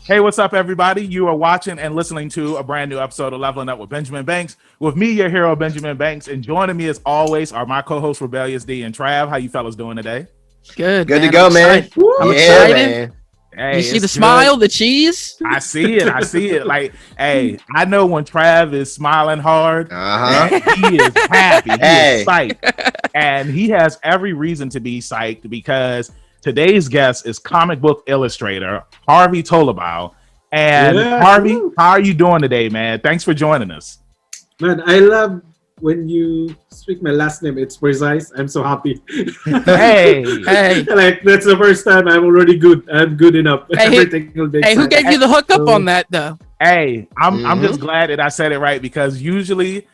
Hey, what's up, everybody? You are watching and listening to a brand new episode of Leveling Up with Benjamin Banks. With me, your hero, Benjamin Banks, and joining me as always are my co-hosts Rebellious D and Trav. How you fellas doing today? Good to man. go, man. I'm Yeah, excited. man. Hey, You see the good. smile, the cheese? I see it. Like, hey, I know when Trav is smiling hard, he is happy. He is psyched. And he has every reason to be psyched because today's guest is comic book illustrator Harvey Tolibao. And Harvey, how are you doing today, man? Thanks for joining us. Man, I love when you speak my last name. It's precise. I'm so happy. Hey. Like, that's the first time I'm already good. I'm good enough. Hey, who gave you the hookup on that, though? Hey, I'm just glad that I said it right because usually,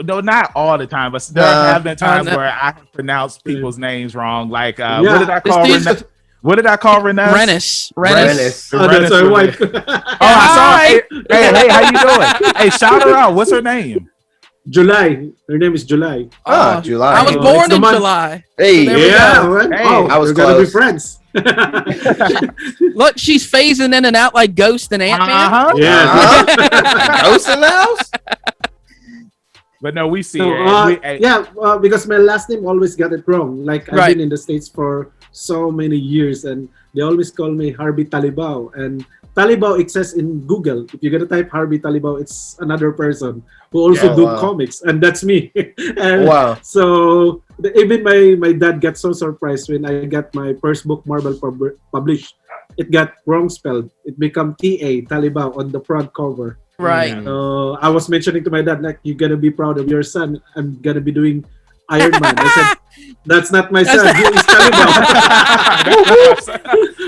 no, not all the time, but there have been times where I pronounce people's names wrong. Like, what did I call Renee? What did I call Reness? Reness. Oh, that's our wife. I saw it. Hey, how you doing? Hey, shout her out. What's her name? July. Her name is July. Oh, July. I was born in July. Hey, so man. Hey, I was gonna be friends. Look, she's phasing in and out like Ghost and Ant-Man. Yeah. Ghost in the house? But no, we see So, it. because my last name always got it wrong. Like, I've been in the States for so many years, and they always call me Harvey Tolibao. And Tolibao exists in Google. If you're gonna type Harvey Tolibao, it's another person who also do comics, and that's me. And so even my dad got so surprised when I got my first book, Marvel, published. It got wrong spelled. It became T.A. Tolibao on the front cover. Right. I was mentioning to my dad, like, you're gonna be proud of your son. I'm gonna be doing Iron Man. I said, that's not my son. He is Tolibao.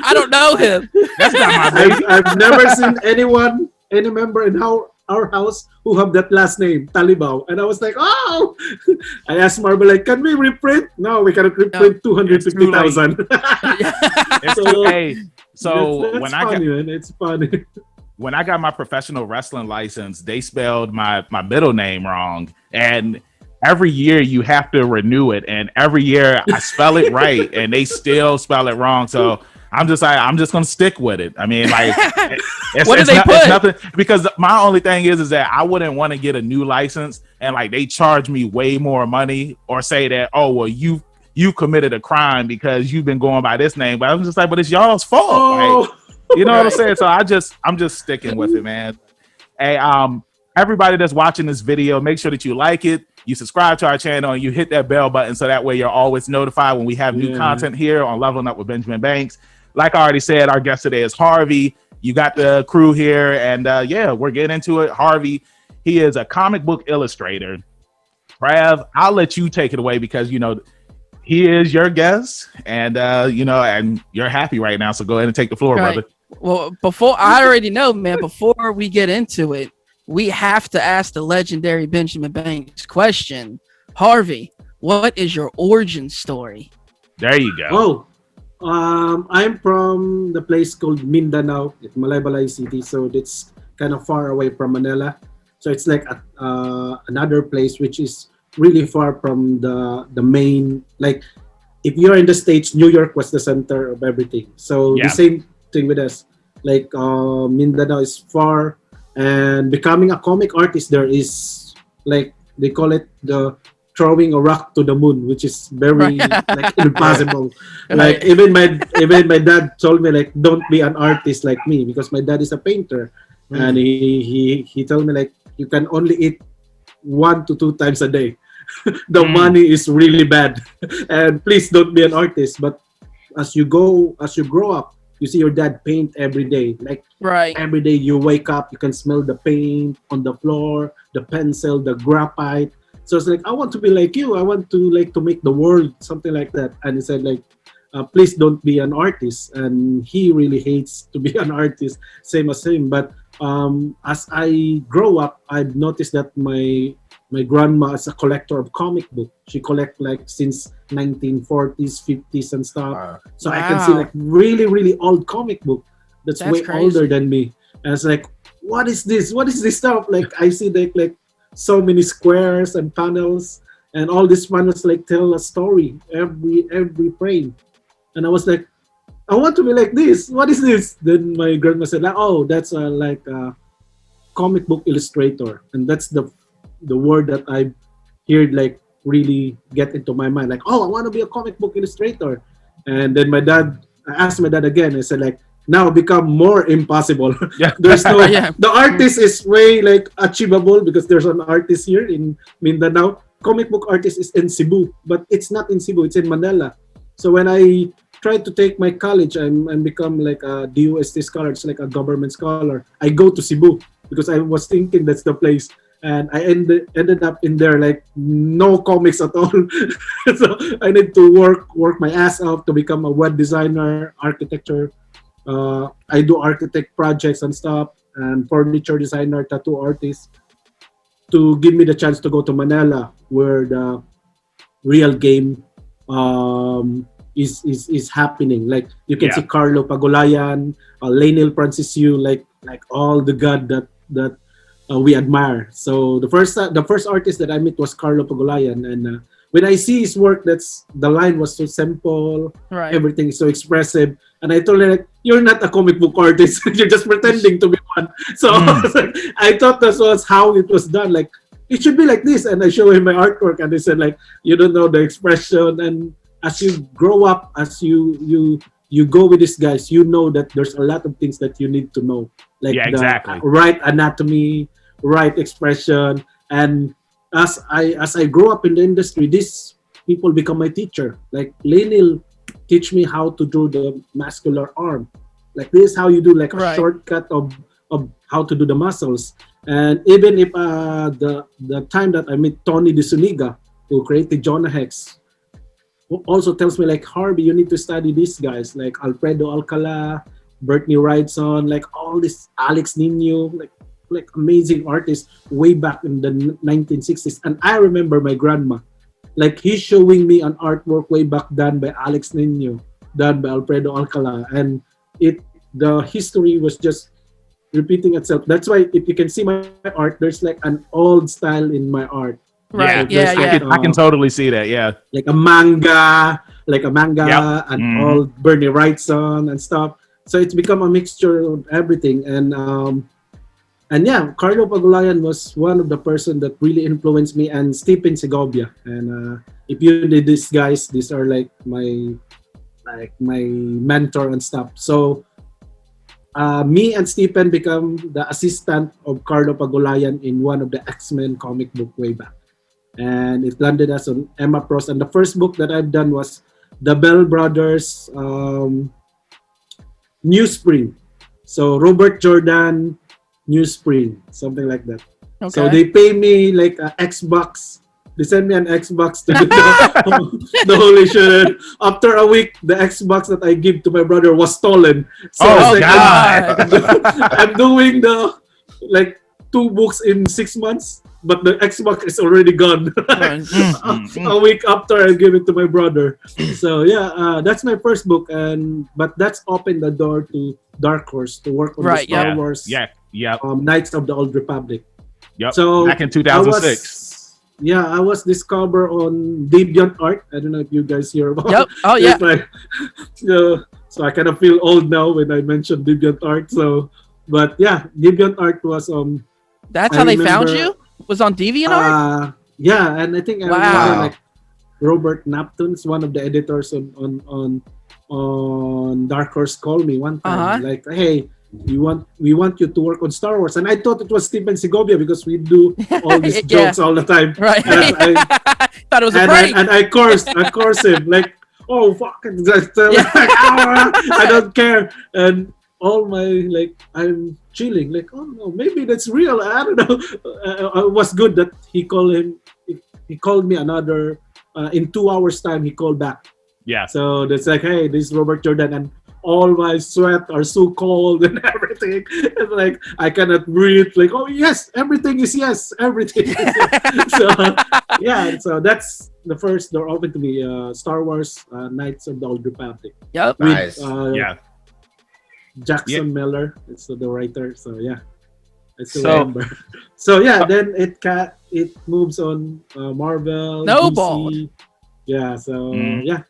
I don't know him. That's not my baby. I've never seen any member in our house who have that last name, Tolibao. And I was like, oh! I asked Marvel, like, can we reprint? No, we cannot reprint 250,000. So when it's funny. When I got my professional wrestling license, they spelled my middle name wrong. And every year you have to renew it. And every year I spell it right and they still spell it wrong. So I'm just going to stick with it. I mean, like, what do they put? It's nothing, because my only thing is that I wouldn't want to get a new license and like they charge me way more money or say that, oh, well, you committed a crime because you've been going by this name. But I'm just like, but it's y'all's fault. Like, you know what I'm saying? So I'm just sticking with it, man. Hey, everybody that's watching this video, make sure that you like it, you subscribe to our channel, and you hit that bell button so that way you're always notified when we have new content here on Leveling Up with Benjamin Banks. Like I already said, our guest today is Harvey. You got the crew here, and we're getting into it. Harvey, he is a comic book illustrator. Trav, I'll let you take it away because, you know, he is your guest, and and you're happy right now. So go ahead and take the floor, brother. Well, I already know, man, before we get into it, we have to ask the legendary Benjamin Banks question. Harvey, what is your origin story? There you go. I'm from the place called Mindanao, Malaybalay City. So it's kind of far away from Manila. So it's like another place which is really far from the main. Like, if you're in the States, New York was the center of everything. So the same thing with us. Like, Mindanao is far, and becoming a comic artist there is, like, they call it the throwing a rock to the moon, which is very like impossible. Like, even my dad told me, like, don't be an artist like me, because my dad is a painter. And he told me, like, you can only eat 1 to 2 times a day. The money is really bad, and please don't be an artist. But as you grow up, you see your dad paint every day. Like, every day you wake up, you can smell the paint on the floor, the pencil, the graphite. So it's like, I want to be like you. I want to make the world, something like that. And he said, like, please don't be an artist. And he really hates to be an artist, same as him. But as I grow up, I've noticed that my grandma is a collector of comic book. She collects, like, since 1940s, 50s and stuff. So I can see, like, really, really old comic book that's way crazy. Older than me. And it's like, what is this? What is this stuff? Like, I see like so many squares and panels, and all these panels like tell a story every frame. And I was like, I want to be like this. What is this? Then my grandma said, like, oh, that's like a comic book illustrator, and that's the word that I heard like really get into my mind. Like, oh, I want to be a comic book illustrator. And then I asked my dad again. I said like, now become more impossible. Yeah. There's no Yeah. the artist is way like achievable because there's an artist here in Mindanao. Comic book artist is in Cebu, but it's not in Cebu. It's in Manila. So when I tried to take my college and become like a DOST scholar, it's like a government scholar. I go to Cebu because I was thinking that's the place, and I ended up in there like no comics at all. So I need to work my ass off to become a web designer, architecture. I do architect projects and stuff, and furniture designer, tattoo artist, to give me the chance to go to Manila, where the real game is happening. Like you can see Carlo Pagulayan, Lainil Francisiu, like all the god that we admire. So the first artist that I met was Carlo Pagulayan, and when I see his work, that's the line was so simple, Right. everything is so expressive, and I told her like, you're not a comic book artist, you're just pretending to be one. So I thought that was how it was done. Like it should be like this, and I show him my artwork, and they said like, you don't know the expression. And as you grow up, as you go with these guys, you know that there's a lot of things that you need to know, like exactly. the right anatomy, right expression. And as I grow up in the industry, these people become my teacher. Like Lenil teach me how to do the muscular arm. Like this is how you do like a shortcut of how to do the muscles. And even if the time that I met Tony DeSuniga, who created Jonah Hex, who also tells me like, Harvey, you need to study these guys like Alfredo Alcala, Bertney Wrightson, like all this Alex Nino, like amazing artists way back in the 1960s. And I remember my grandma, like he's showing me an artwork way back done by Alex Nino, done by Alfredo Alcala, and the history was just repeating itself. That's why if you can see my art, there's like an old style in my art. Right. Yeah. Yeah. I can totally see that. Yeah. Like a manga, and Mhm. all Bernie Wrightson and stuff. So it's become a mixture of everything. And yeah, Carlo Pagulayan was one of the person that really influenced me, and Stephen Segovia. And if you did these guys, these are like my mentor and stuff. So me and Stephen become the assistant of Carlo Pagulayan in one of the X-Men comic book way back. And it landed us on Emma Frost. And the first book that I've done was the Bell Brothers New Spring. So Robert Jordan New Spring, something like that. Okay. So they pay me like an Xbox. They send me an Xbox to do the holy shit. After a week, the Xbox that I give to my brother was stolen. So Oh, it's like, God. I'm doing the like 2 books in 6 months, but the Xbox is already gone. A week after I give it to my brother. So yeah, that's my first book, but that's opened the door to Dark Horse to work on the Star Wars. Yeah. Knights of the Old Republic. Yep. So back in 2006. I was discovered on Deviant Art. I don't know if you guys hear about. Yep. Oh yeah. So I kind of feel old now when I mentioned Deviant Art. So, but yeah, Deviant Art was That's how they found you? Was on DeviantArt? Yeah, and I think I remember like Robert Napton's one of the editors on Dark Horse called me one time, like, hey, we want you to work on Star Wars. And I thought it was Stephen Segovia because we do all these jokes all the time. Right. I thought it was a prank. And I cursed him like, oh fuck it. I don't care. And all my like I'm chilling, like, oh no, maybe that's real. I don't know. It was good that he called me another in 2 hours time. He called back. Yeah. So that's like, hey, this is Robert Jordan, and all my sweat are so cold and everything. It's like I cannot breathe. Like, oh yes, everything is yes, everything. Is yes. So yeah, so that's the first door open to me. Star Wars, Knights of the Old Republic. Yep. Nice. Yeah. Jackson Miller, it's the writer. So yeah, I still remember. So yeah, then it moves on Marvel, Snowballed. DC. Yeah, so yeah,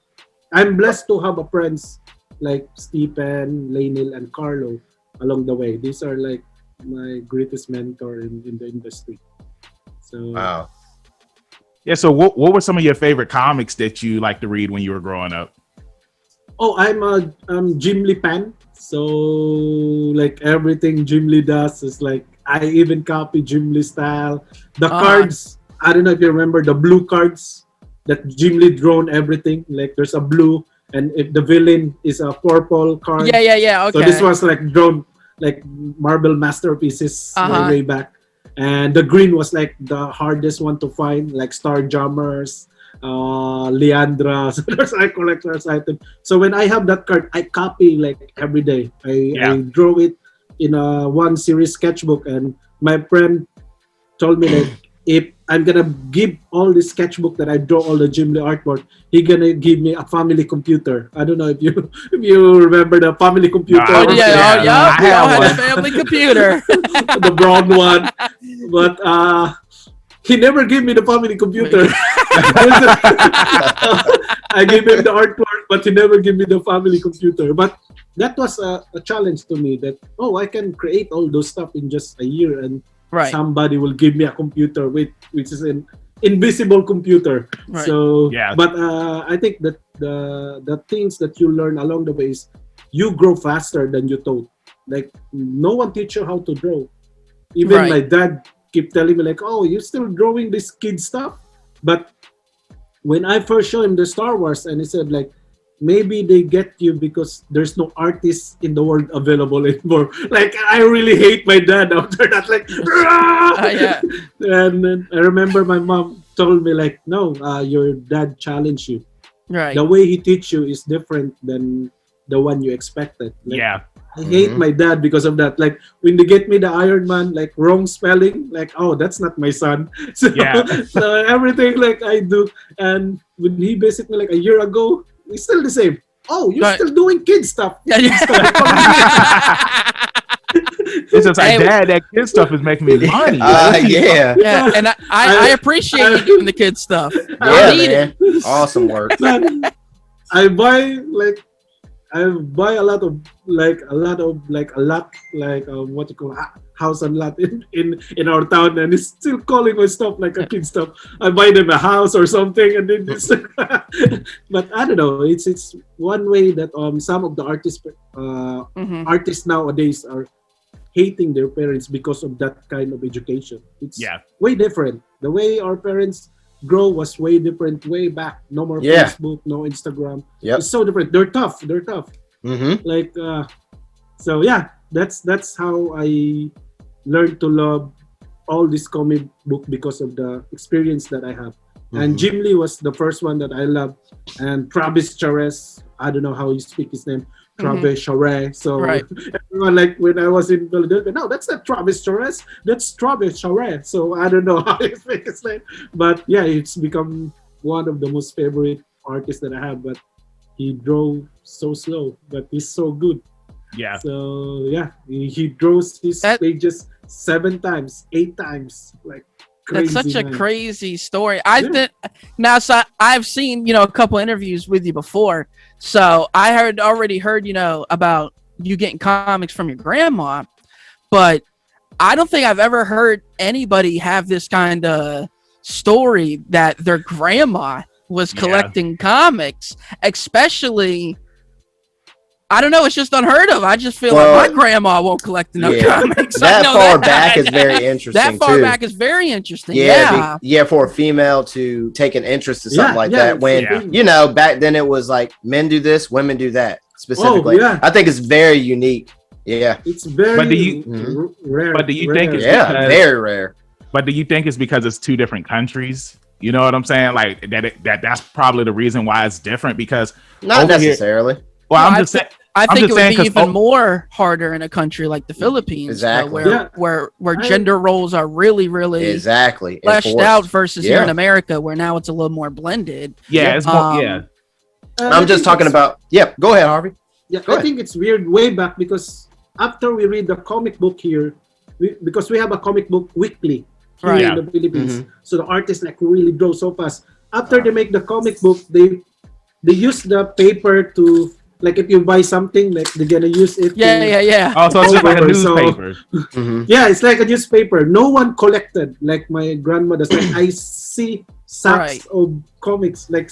I'm blessed to have a friends like Stephen, Lainil, and Carlo along the way. These are like my greatest mentor in the industry. So Wow. Yeah. So what were some of your favorite comics that you like to read when you were growing up? oh, I'm a Jim Lee fan. So like everything Jim Lee does is like I even copy Jim Lee style. The cards, I don't know if you remember the blue cards that Jim Lee drawn everything. Like there's a blue, and if the villain is a purple card. Yeah. Okay. So this was like drawn like marble masterpieces way back. And the green was like the hardest one to find, like Star Jammers, Leandra. So there's like collector's item. So when I have that card, I copy like every day. I draw it in a one series sketchbook, and my friend told me like if I'm gonna give all this sketchbook that I draw all the Jim Lee artwork, he gonna give me a family computer. I don't know if you remember the family computer. Oh yeah, I we all have had a family computer. The brown one, but he never gave me the family computer. I gave him the artwork, but he never gave me the family computer. But that was a challenge to me that I can create all those stuff in just a year, and somebody will give me a computer which is an invisible computer. Right. So but I think that the things that you learn along the way is you grow faster than you thought. Like no one teach you how to draw. Even my dad keep telling me like, oh, you're still drawing this kid stuff. But when I first showed him the Star Wars, and he said like, maybe they get you because there's no artists in the world available anymore. Like I really hate my dad after that. Like, and then I remember my mom told me like, no, your dad challenged you. Right. The way he teach you is different than the one you expected. Like, I hate my dad because of that. Like when they get me the Iron Man, like wrong spelling, like, oh, that's not my son. So, so everything like I do. And when he visited me like a year ago, it's still the same. Oh, you're still doing kid stuff. It's just like, Dad, that kid stuff is making me money. Yeah, and I appreciate you doing the kid stuff. Yeah, man. Awesome work. I buy a lot of what you call house and lot in our town, and it's still calling my stuff like a kid stuff. I buy them a house or something, and then this. But I don't know. It's one way that some of the artists nowadays are hating their parents because of that kind of education. It's way different. The way our parents grow was way different way back. No more Facebook, no Instagram. It's so different. They're tough. Like so that's how I learned to love all this comic book because of the experience that I have. And Jim Lee was the first one that I loved, and Travis Charest, I don't know how you speak his name, Travis Charest. So everyone, like when I was in Philadelphia, no, that's not Travis Charest, that's Travis Charest. So I don't know how you speak his name, but it's become one of the most favorite artists that I have. But he drove so slow, but he's so good. So he draws his pages 7 times, 8 times, like. Crazy, that's such a crazy story. So I've seen, a couple interviews with you before. So I already heard, about you getting comics from your grandma, but I don't think I've ever heard anybody have this kind of story that their grandma was collecting comics, especially. I don't know. It's just unheard of. I just feel like my grandma won't collect comics. That far back is very interesting. That far back is very interesting. For a female to take an interest in something like that. When back then it was like men do this, women do that specifically. I think it's very unique. Yeah, it's very. But do you rare? But do you think it's very rare? But do you think it's because it's 2 different countries? You know what I'm saying? Like that's probably the reason why it's different, because not necessarily. Well, I'm just saying. I think it would be even more harder in a country like the Philippines, where gender roles are really, really fleshed out versus here in America, where now it's a little more blended. It's more, I'm just talking about. Go ahead, Harvey. I think it's weird way back because after we read the comic book here, because we have a comic book weekly here in the Philippines, so the artists like really draw so fast. After they make the comic book, they use the paper to like if you buy something, like they're gonna use it. Yeah. Oh, so it's just like a So- newspaper. Yeah, it's like a newspaper. No one collected. Like my grandmother's like I see sacks of comics, like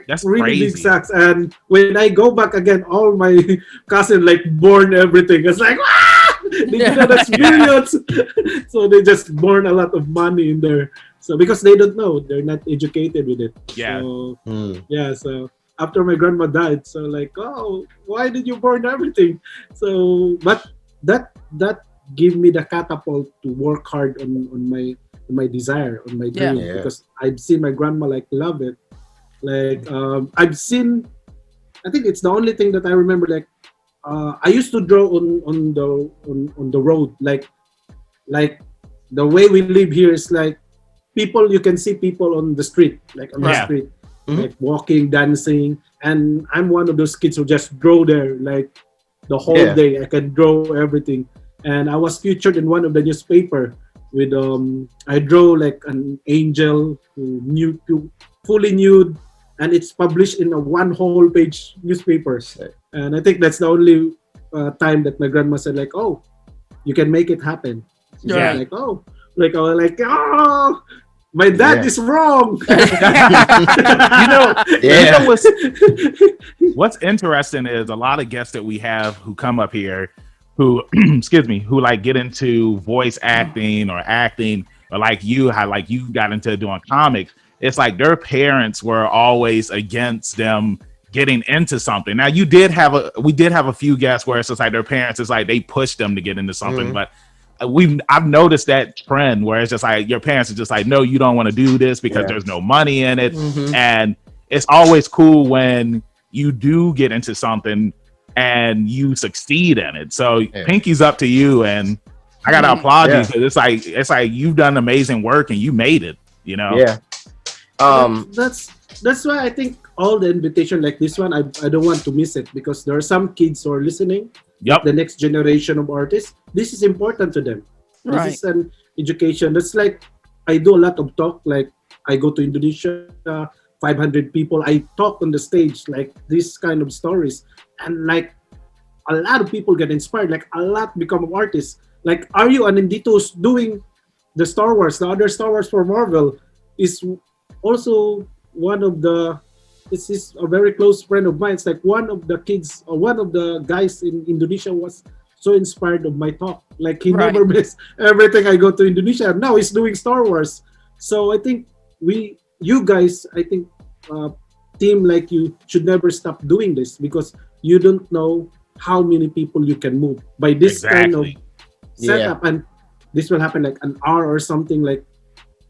That's really big crazy. sacks. And when I go back again, all my cousins like burn everything. It's like that's millions. So they just burn a lot of money in there. So because they don't know, they're not educated with it. Yeah. So, so after my grandma died, so like, oh, why did you burn everything? So, but that gave me the catapult to work hard on my desire, on my dream, because I've seen my grandma like love it. Like I've seen, I think it's the only thing that I remember. Like I used to draw on the road, like the way we live here is like people. You can see people on the street, like on the street. Like walking, dancing, and I'm one of those kids who just draw there like the whole day. I can draw everything, and I was featured in one of the newspaper with I draw like an angel fully nude, and it's published in a one whole page newspaper. And I think that's the only time that my grandma said like, "Oh, you can make it happen." Yeah. Like oh, my dad is wrong. You know what's interesting is a lot of guests that we have who come up here who who like get into voice acting or acting, or like how like you got into doing comics. It's like their parents were always against them getting into something. Now we did have a few guests where it's just like their parents is like they pushed them to get into something, but I've noticed that trend where it's just like your parents are just like, no, you don't want to do this because there's no money in it. And it's always cool when you do get into something and you succeed in it. So pinky's up to you, and I gotta applaud you because it's like you've done amazing work and you made it, you know? Yeah. That's why I think all the invitation like this one, I don't want to miss it, because there are some kids who are listening. Yep. The next generation of artists, this is important to them. This is an education. That's like I do a lot of talk. Like I go to Indonesia, 500 people. I talk on the stage like this kind of stories, and like a lot of people get inspired. Like a lot become artists. Like Aryu and Indito's doing the Star Wars, the other Star Wars for Marvel, is also one of the. This is a very close friend of mine. It's like one of the kids or one of the guys in Indonesia was so inspired of my talk. Like he never missed everything I go to Indonesia. Now he's doing Star Wars. So I think you guys, team like you should never stop doing this, because you don't know how many people you can move by this kind of setup. And this will happen like an hour or something. Like,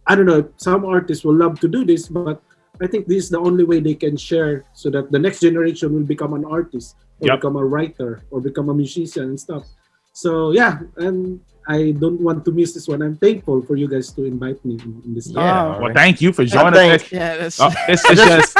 I don't know, some artists will love to do this, but I think this is the only way they can share so that the next generation will become an artist or become a writer or become a musician and stuff. So and I don't want to miss this one. I'm thankful for you guys to invite me in this. Well, thank you for joining us. It's just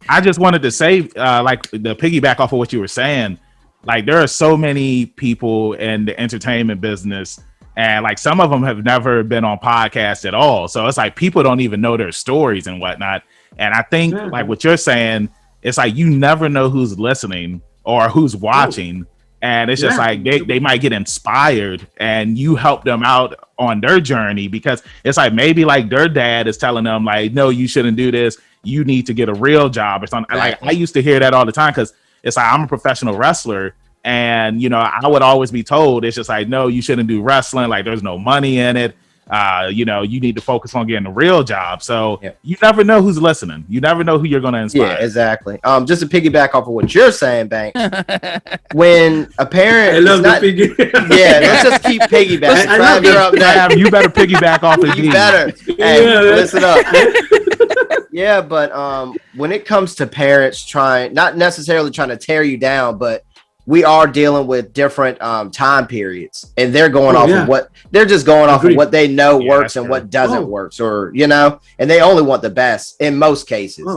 I just wanted to say, like the piggyback off of what you were saying, like there are so many people in the entertainment business, and like some of them have never been on podcasts at all. So it's like people don't even know their stories and whatnot. And I think like what you're saying, it's like you never know who's listening or who's watching. And it's just like they might get inspired and you help them out on their journey, because it's like maybe like their dad is telling them like, no, you shouldn't do this. You need to get a real job or something. Like I used to hear that all the time, because it's like I'm a professional wrestler. And, you know, I would always be told, it's just like, no, you shouldn't do wrestling. Like, there's no money in it. You know, you need to focus on getting a real job. So you never know who's listening. You never know who you're going to inspire. Yeah, exactly. Just to piggyback off of what you're saying, Banks, when a parent, I love the piggy. Let's just keep piggybacking. Trav, you're up next. You better piggyback off of You better. Hey, listen up. But when it comes to parents not necessarily trying to tear you down, but we are dealing with different time periods, and they're going off of what they're just going off of what they know works and what doesn't work, or you know, and they only want the best in most cases.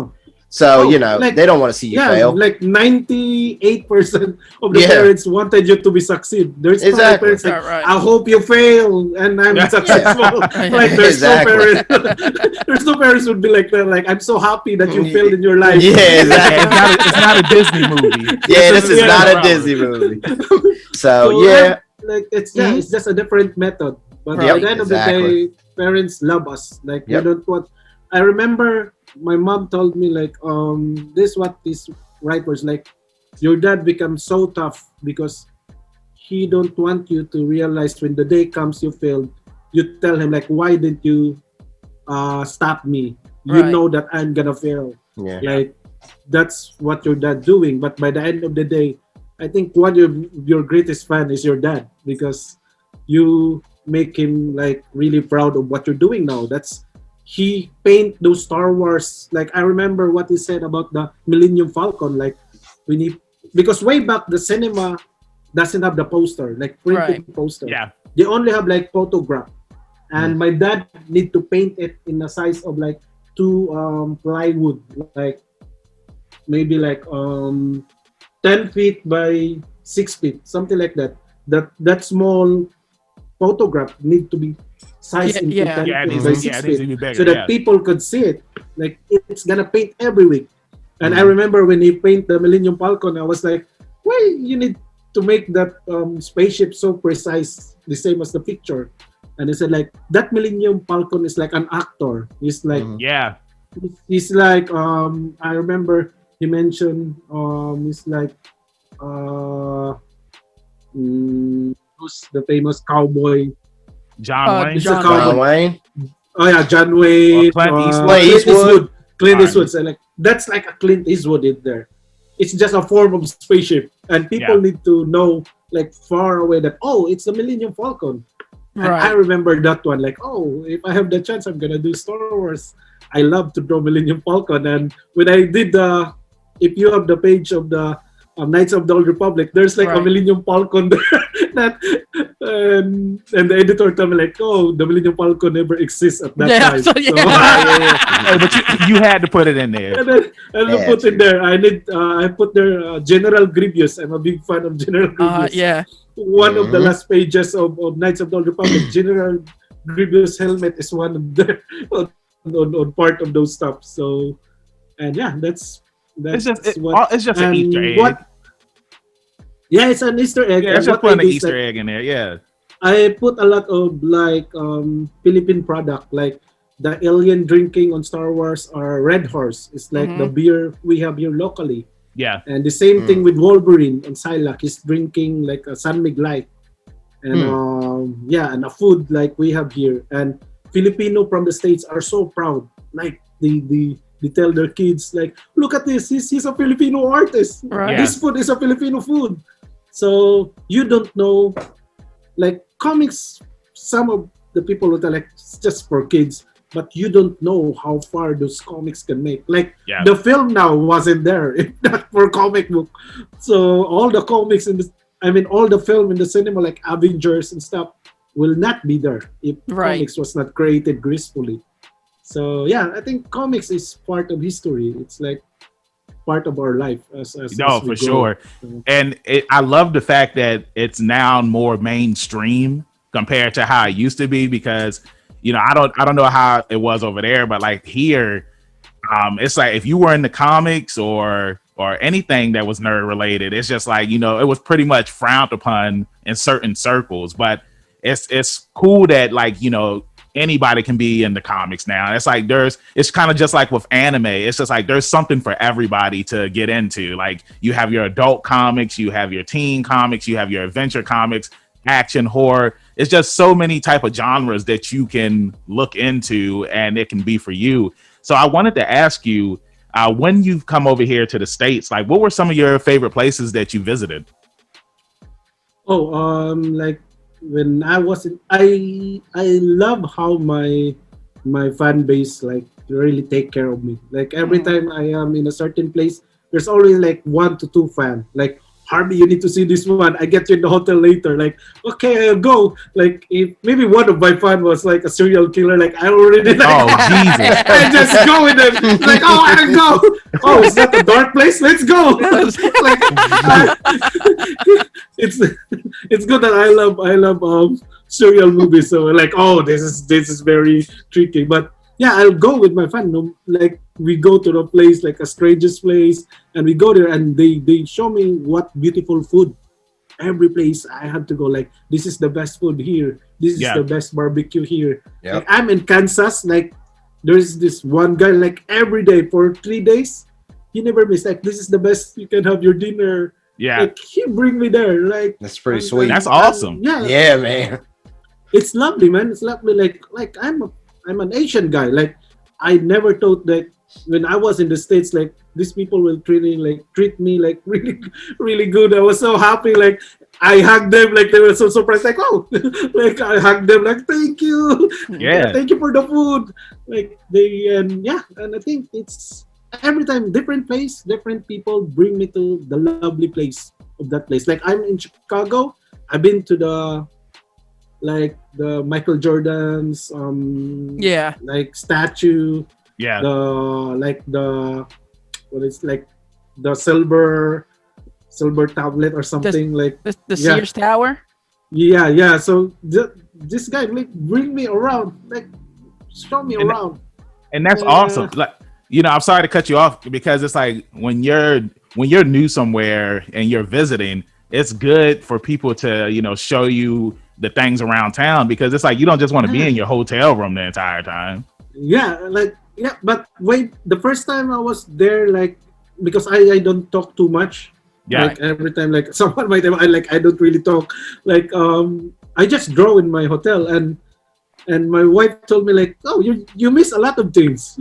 So, like, they don't want to see you fail. like 98% of the parents wanted you to be succeed. There's Exactly. parents like, I hope you fail and I'm successful. Like there's no parents. There's no parents would be like that. Like, I'm so happy that you failed in your life. Yeah, exactly. It's not a Disney movie. Yeah, this is not a Disney movie. So yeah, like it's just a different method. But Yep, at the end of the day, parents love us. Like they don't want. I remember my mom told me like this what this right was like. Your dad becomes so tough because he don't want you to realize when the day comes you failed. You tell him like, why didn't you stop me? You know that I'm gonna fail. Yeah. Like that's what your dad doing. But by the end of the day, I think one of your greatest fan is your dad because you make him like really proud of what you're doing now. That's he paint those Star Wars. Like I remember what he said about the Millennium Falcon. Like we need because way back the cinema doesn't have the poster, like printed poster. Yeah. They only have like photograph. And my dad need to paint it in the size of like 2 plywood, like maybe like 10 feet by 6 feet, something like that. That small photograph need to be sized into 10 feet by 6 feet so that people could see it. Like it's gonna paint every week. And I remember when he paint the Millennium Falcon, I was like, why you need to make that spaceship so precise, the same as the picture? And he said like that Millennium Falcon is like an actor. He's like he's like I remember he mentioned he's like who's the famous cowboy? John Wayne. John Wayne. Oh yeah, John Wayne. Clint Eastwood. Clint Eastwood. So like that's like a Clint Eastwood in there. It's just a form of spaceship, and people need to know like far away that it's the Millennium Falcon. And I remember that one. Like if I have the chance, I'm gonna do Star Wars. I love to draw Millennium Falcon, and when I did if you have the page of the Knights of the Old Republic, there's like a Millennium Falcon there. And the editor told me like, the Millennium Falcon never exists at that time. But you had to put it in there. And I put it there. I put there General Grievous. I'm a big fan of General Grievous. One of the last pages of Knights of the Old Republic, General Grievous helmet is one of the on part of those stuff. So, and that's it's just an Easter egg. It's an Easter egg. Yeah, it's just putting an Easter egg in there. Yeah. I put a lot of like Philippine product, like the alien drinking on Star Wars are Red Horse. It's like the beer we have here locally. Yeah. And the same thing with Wolverine and Psylocke. He's drinking like a San Mig Light. And and a food like we have here. And Filipino from the States are so proud. Like they tell their kids like, look at this, he's a Filipino artist. Right. This food is a Filipino food. So you don't know, like comics, some of the people will tell like it's just for kids, but you don't know how far those comics can make. Like the film now wasn't there, if not for comic book. So all the comics all the film in the cinema like Avengers and stuff will not be there if comics was not created gracefully. So I think comics is part of history. It's like part of our life as for sure. And I love the fact that it's now more mainstream compared to how it used to be, because I don't know how it was over there, but like here it's like if you were in the comics or anything that was nerd related, it's just like it was pretty much frowned upon in certain circles. But it's cool that like anybody can be in the comics now. It's like it's kind of just like with anime. It's just like there's something for everybody to get into. Like you have your adult comics, you have your teen comics, you have your adventure comics, action, horror. It's just so many type of genres that you can look into, and it can be for you. So I wanted to ask you, when you've come over here to the States, like what were some of your favorite places that you visited? Like when I was I love how my fan base like really take care of me. Like every time I am in a certain place, there's always like 1 to 2 fans. Like Harvey, you need to see this one. I get you in the hotel later. Like, okay, I'll go. Like, if maybe one of my fans was like a serial killer, like I already like, Oh, Jesus. I just go with them. Like, oh, I don't go. Oh, is that a dark place? Let's go. Like, it's good that I love serial movies. So like, oh, this is very tricky. But yeah, I'll go with my fan. Like we go to the place, like a stranger's place, and we go there, and they show me what beautiful food. Every place I had to go, like this is the best food here. This is the best barbecue here. Yep. Like, I'm in Kansas. Like there's this one guy, like every day for 3 days, he never miss. Like this is the best you can have your dinner. Yeah, Like he bring me there. Like That's pretty sweet. that's awesome. Yeah, man. it's lovely, man. It's lovely. Like I'm an Asian guy. Like I never thought that when I was in the States, like these people will treat me like really, really good. I was so happy. Like I hugged them. Like they were so surprised. Like oh, like I hugged them. Like thank you. Yeah. Thank you for the food. Like and I think it's every time different place, different people bring me to the lovely place of that place. Like I'm in Chicago. I've been to the Michael Jordan's like statue, the silver tablet or something, like the Sears Tower. Yeah. So this guy like bring me around, like show me around, and that's awesome. Like I'm sorry to cut you off because it's like when you're new somewhere and you're visiting, it's good for people to show you the things around town, because it's like you don't just want to be in your hotel room the entire time. But wait, the first time I was there, like because I don't talk too much. Like every time, like someone might have, I don't really talk. Like I just draw in my hotel, and my wife told me like, oh, you miss a lot of things.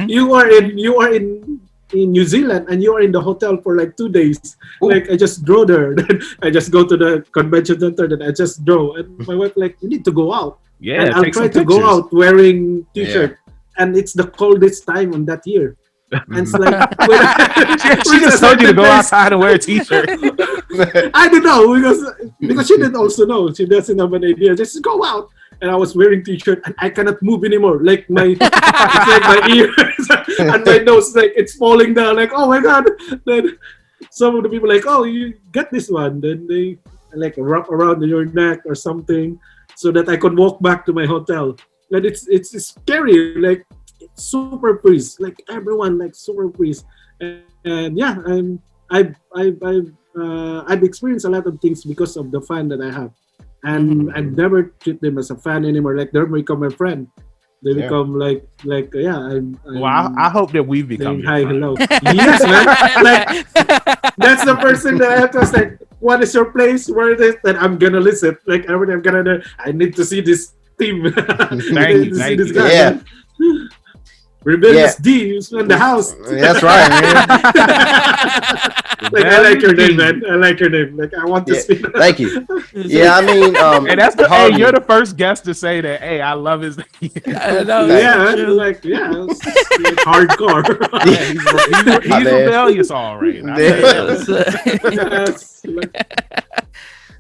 You are in New Zealand and you are in the hotel for like 2 days. Ooh. Like I just draw there. Then I just go to the convention center. Then I just draw. And my wife like, you need to go out. Yeah, and I'll try to go out wearing t-shirt. And it's the coldest time on that year. And it's like she just told you to go outside and wear a t-shirt. I don't know because she didn't also know. She doesn't have an idea. Just go out. And I was wearing t-shirt and I cannot move anymore. Like it's like my ears and my nose, like it's falling down. Like, oh my God. Then some of the people like, oh, you get this one. Then they like wrap around your neck or something so that I could walk back to my hotel. And it's scary. Like it's super freeze. Like everyone like super freeze. And yeah, I've experienced a lot of things because of the fan that I have. And I never treat them as a fan anymore. Like they become my friend. They become like I'm well, I hope that we've become hi, hello. Yes, man. Like that's the person that I have to ask. Like, what is your place? Where is it? That I'm gonna listen. Like every time I'm gonna. I need to see this team. Thank you. This guy, yeah. Man. Rebellious D is in the house. That's right, man. Like I like your name, man. I like your name. Like I want to speak. Thank you. Yeah, I mean, and that's hey, you're the first guest to say that. Hey, I love his. It's hardcore. He's rebellious, all right.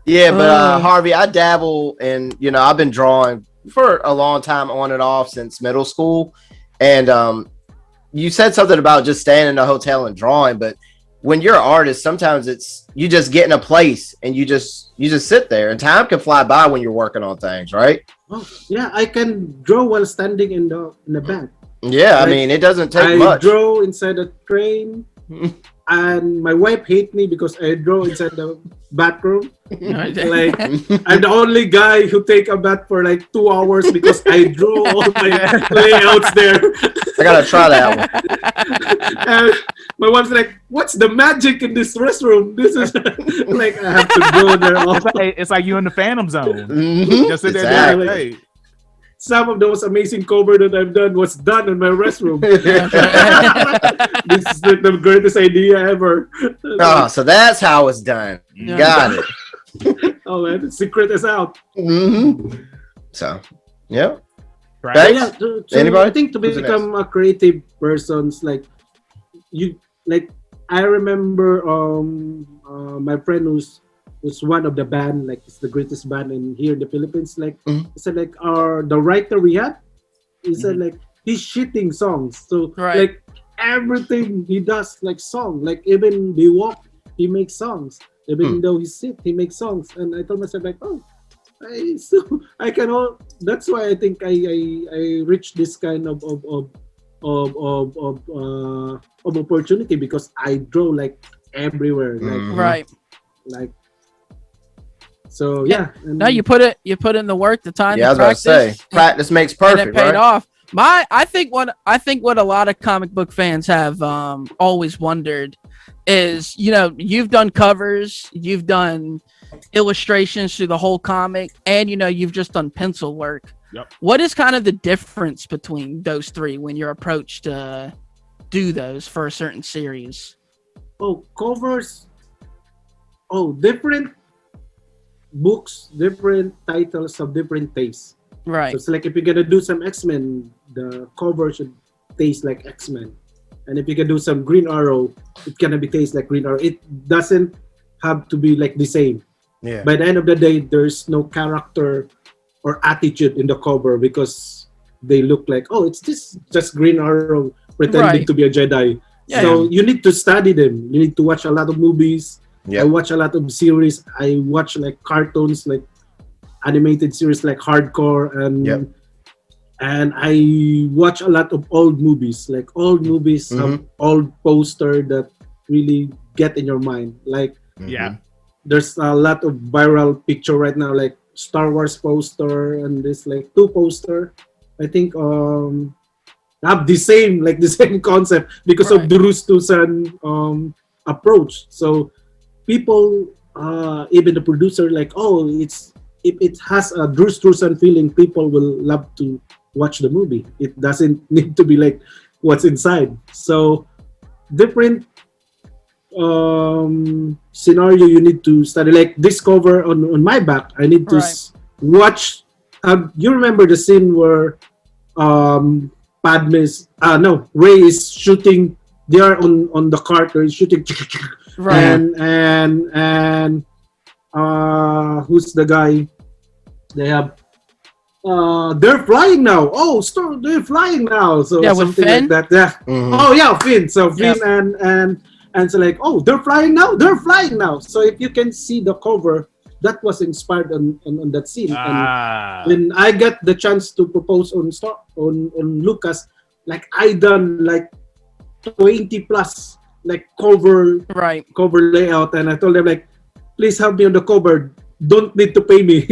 Yeah, but Harvey, I dabble in. I've been drawing for a long time, on and off since middle school. And you said something about just staying in a hotel and drawing, but when you're an artist, sometimes it's you just get in a place and you just sit there, and time can fly by when you're working on things, right? Oh, yeah, I can draw while standing in the bank. Yeah, like, I mean, it doesn't take much. I draw inside a train, and my wife hates me because I draw inside the bathroom. Like I'm the only guy who take a bath for like 2 hours because I draw all my layouts there. I gotta try that one. And my wife's like, "What's the magic in this restroom? This is like I have to go there." It's like you in the Phantom Zone. Mm-hmm. Just sit there. Like, hey. Some of those amazing cover that I've done was done in my restroom. This is like the greatest idea ever. Oh, so that's how it's done. Yeah. Got it. Oh man, the secret is out. Mm-hmm. So, yeah. Right. Thanks. So Anybody? I think to become a creative person, like you, like I remember my friend who's one of the band, like it's the greatest band in here in the Philippines. Like he said, like the writer we had, he said like he's shitting songs. So like everything he does like song. Like even they walk, he makes songs. Even though he's sick, he makes songs. And I told myself like, oh, I can all. That's why I think I reached this kind of opportunity, because I draw like everywhere, like so yeah. No, you put in the work, the time. Yeah, I was about to say, practice makes perfect, and it paid off. I think what a lot of comic book fans have always wondered is, you know, you've done covers, you've done illustrations through the whole comic, and you know, you've just done pencil work. Yep. What is kind of the difference between those three when you're approached to do those for a certain series? Oh, covers. Oh, different books, different titles of different tastes. Right. So it's like if you're gonna do some X-Men, the cover should taste like X-Men. And if you can do some Green Arrow, it can be taste like Green Arrow. It doesn't have to be like the same. Yeah. By the end of the day, there's no character or attitude in the cover, because they look like, oh, it's just Green Arrow pretending to be a Jedi. Yeah. So you need to study them. You need to watch a lot of movies. I watch a lot of series. I watch like cartoons, like animated series like Hardcore, and I watch a lot of old movies. Like old movies have old poster that really get in your mind. Like there's a lot of viral picture right now, like Star Wars poster and this like 2 poster. I think have the same concept because of the Rustusan approach. So people, even the producer, like, oh, if it has a Drew Struzan feeling, people will love to watch the movie. It doesn't need to be like what's inside. So different scenario you need to study. Like this cover on my back, I need to watch. You remember the scene where Rey is shooting. They are on the cart. They're shooting. And who's the guy? They have. They're flying now. Oh, they're flying now. So something like that. Yeah. Oh yeah, Finn. So Finn and so like, oh, they're flying now. They're flying now. So if you can see the cover, that was inspired on that scene. And when I got the chance to propose on Lucas, like I done like 20 plus like cover layout, and I told them like, please help me on the cover. Don't need to pay me.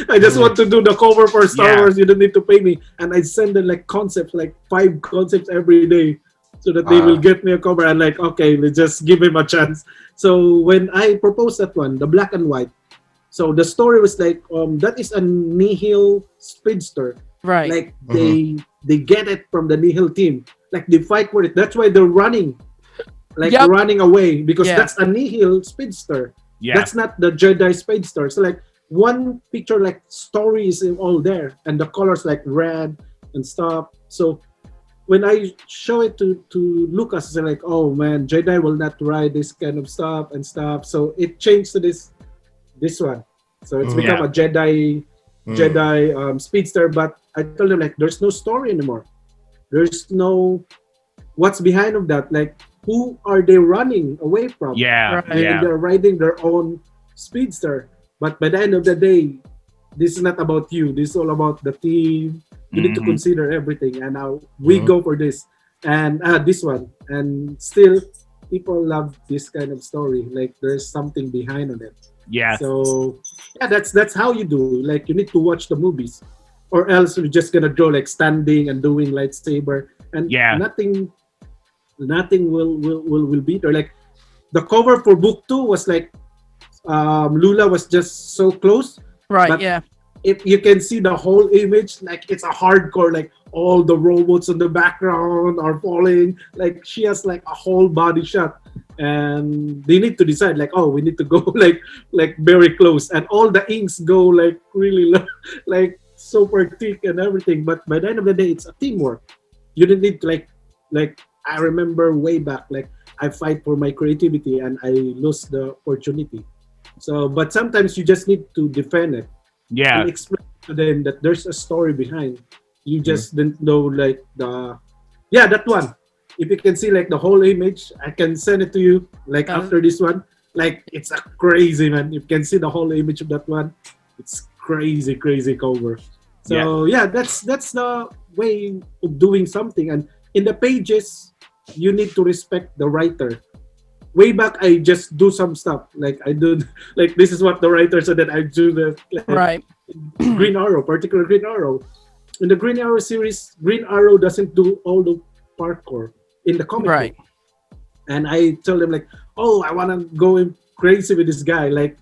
I just want to do the cover for Star Wars. You don't need to pay me. And I send them like concepts, like 5 concepts every day, so that they will get me a cover. And like, okay, let's just give him a chance. So when I proposed that one, the black and white, so the story was like, that is a Nihil speedster. Right. Like they get it from the Nihil team. Like they fight for it. That's why they're running. Like running away, because that's a Nihil speedster. Yeah. That's not the Jedi speedster. So like one picture, like story is all there, and the colors like red and stuff. So when I show it to Lucas, it's like, oh man, Jedi will not ride this kind of stuff and stuff. So it changed to this one. So it's become a Jedi speedster. But I told them like, there's no story anymore. There's no what's behind of that. Like, who are they running away from? And they're riding their own speedster. But by the end of the day, this is not about you. This is all about the team. You need to consider everything. And now we go for this. And this one. And still, people love this kind of story. Like, there's something behind on it. Yeah. So, that's how you do. Like, you need to watch the movies. Or else you're just going to draw, like, standing and doing lightsaber. And nothing will beat her. Like the cover for book 2 was like Lula was just so close. Right. But if you can see the whole image, like it's a hardcore, like all the robots in the background are falling. Like she has like a whole body shot. And they need to decide like, oh, we need to go like very close. And all the inks go like really like super thick and everything. But by the end of the day, it's a teamwork. You don't need to like I remember way back, like I fight for my creativity and I lose the opportunity. So, but sometimes you just need to defend it Yeah. and explain to them that there's a story behind. You just didn't know like that one. If you can see like the whole image, I can send it to you like after this one. Like it's a crazy, man. You can see the whole image of that one. It's crazy cover. So that's the way of doing something. And in the pages, you need to respect the writer. Way back, I just do some stuff like I do like this is what the writer said that I do the Right. Green Arrow, particular Green Arrow. In the Green Arrow series, Green Arrow doesn't do all the parkour in the comic Right. book. And I tell them like, oh, I want to go in crazy with this guy. Like,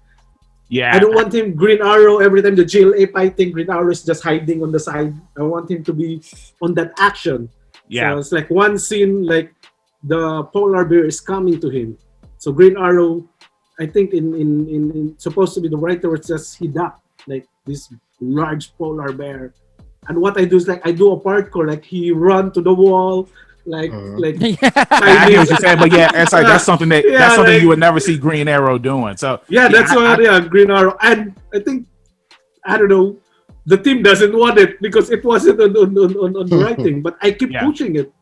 Yeah. I don't want him Green Arrow every time the GLA fighting. Green Arrow is just hiding on the side. I want him to be on that action. Yeah. So it's like one scene, like the polar bear is coming to him. So Green Arrow, I think in supposed to be the writer was just he ducked like this large polar bear. And what I do is like I do a parkour, like he run to the wall, like I get what you're saying, but yeah, it's like that's something that Yeah, that's something like- you would never see Green Arrow doing. So yeah, that's Green Arrow. And I think I don't know, the team doesn't want it because it wasn't on the writing, but I keep pushing it.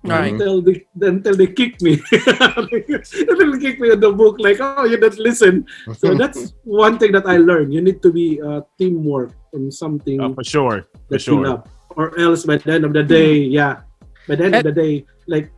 Right. Until they kick me. Until they kick me in the book, like, oh, you don't listen. So that's one thing that I learned. You need to be teamwork on something for sure, that you love. Or else by the end of the day, by the end of the day, like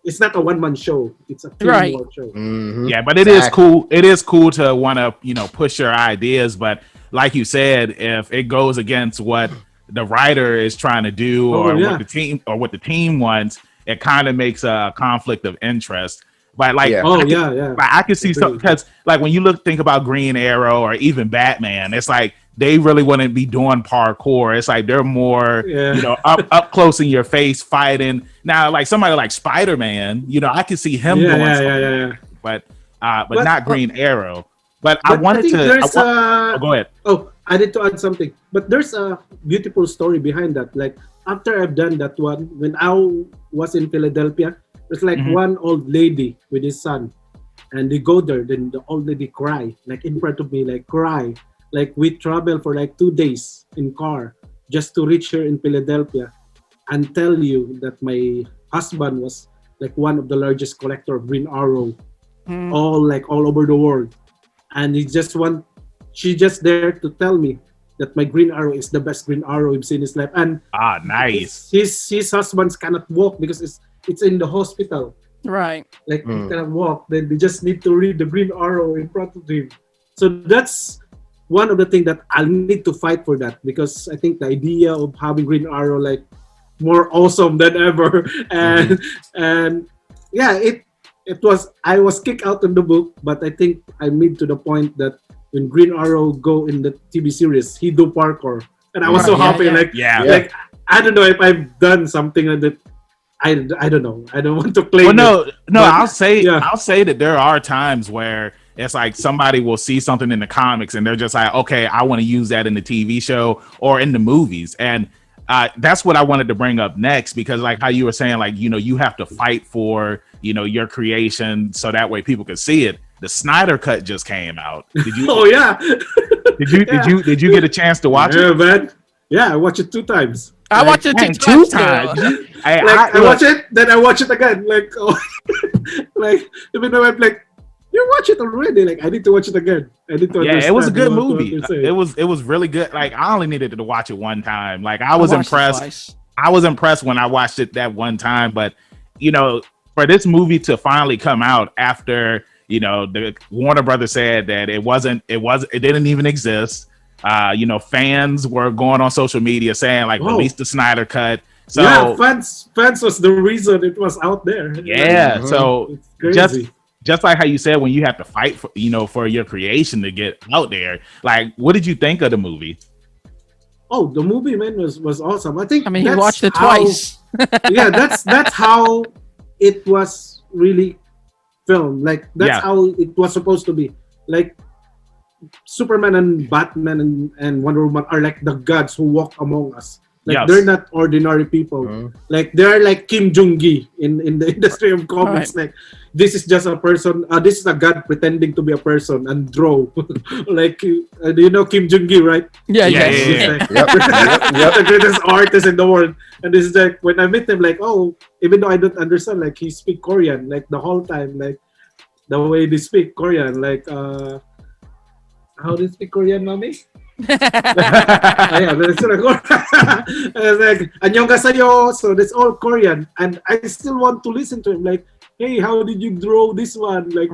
it's not a one-man show. It's a teamwork show. Mhm. Yeah, but it is cool. It is cool to want to, push your ideas. But like you said, if it goes against what the writer is trying to do what the team wants, it kind of makes a conflict of interest. But like, I can see something because like when you think about Green Arrow or even Batman, it's like they really wouldn't be doing parkour. It's like they're more, up close in your face fighting. Now, like somebody like Spider-Man, I can see him doing something, but not Green Arrow. But I wanted to. Go ahead. Oh, I need to add something. But there's a beautiful story behind that. Like after I've done that one, when I was in Philadelphia, there's like one old lady with his son, and they go there. Then the old lady cry, like in front of me, like cry. Like we travel for like 2 days in car just to reach here in Philadelphia, and tell you that my husband was like one of the largest collector of Green Arrow, all over the world. And she's just there to tell me that my Green Arrow is the best Green Arrow we've seen in his life. And nice. His husbands cannot walk because it's in the hospital. Right. Like he cannot walk. Then they just need to read the Green Arrow in front of him. So that's one of the things that I'll need to fight for that, because I think the idea of having Green Arrow like more awesome than ever. And I was kicked out of the book, but I think I made to the point that when Green Arrow go in the TV series, he do parkour, and I was so happy. Like I don't know if I've done something that I don't know. I don't want to claim. Well, no. I'll say that there are times where it's like somebody will see something in the comics and they're just like, okay, I want to use that in the TV show or in the movies, and that's what I wanted to bring up next, because like how you were saying, like you have to fight for your creation so that way people can see it. The Snyder Cut just came out. Did you? Oh yeah. Did you get a chance to watch it? Yeah, man. Yeah, I watched it 2 times. I watched it two times. I watch it, then I watch it again. Like, like even though I'm like, you watch it already. Like, I need to watch it again. I need to understand. Yeah, it was a good movie. It was really good. Like, I only needed to watch it one time. Like, I was impressed. I was impressed when I watched it that one time. But for this movie to finally come out after the Warner Brothers said that it didn't even exist. Fans were going on social media saying like, release the Snyder Cut. So yeah, fans was the reason it was out there. Yeah, so it's crazy. Just like how you said, when you have to fight for for your creation to get out there. Like, what did you think of the movie? Oh, the movie, man, was awesome. I think. I mean, he watched it twice. Yeah, that's how it was really filmed. Like that's how it was supposed to be. Like Superman and Batman and Wonder Woman are like the gods who walk among us. Like Yes. they're not ordinary people. Like they're like Kim Jong-gi in the industry of comics. Like this is just a person. This is a god pretending to be a person and draw. Like do you know Kim Jong-gi, right? Yeah. Like, Yep. the greatest artist in the world. And this is like when I meet him, like even though I don't understand, like he speak Korean like the whole time, like the way they speak Korean, like how do you speak Korean, mommy? Yeah, that's it's like annyeonghaseyo. So that's all Korean, and I still want to listen to him. Like, hey, how did you draw this one? Like,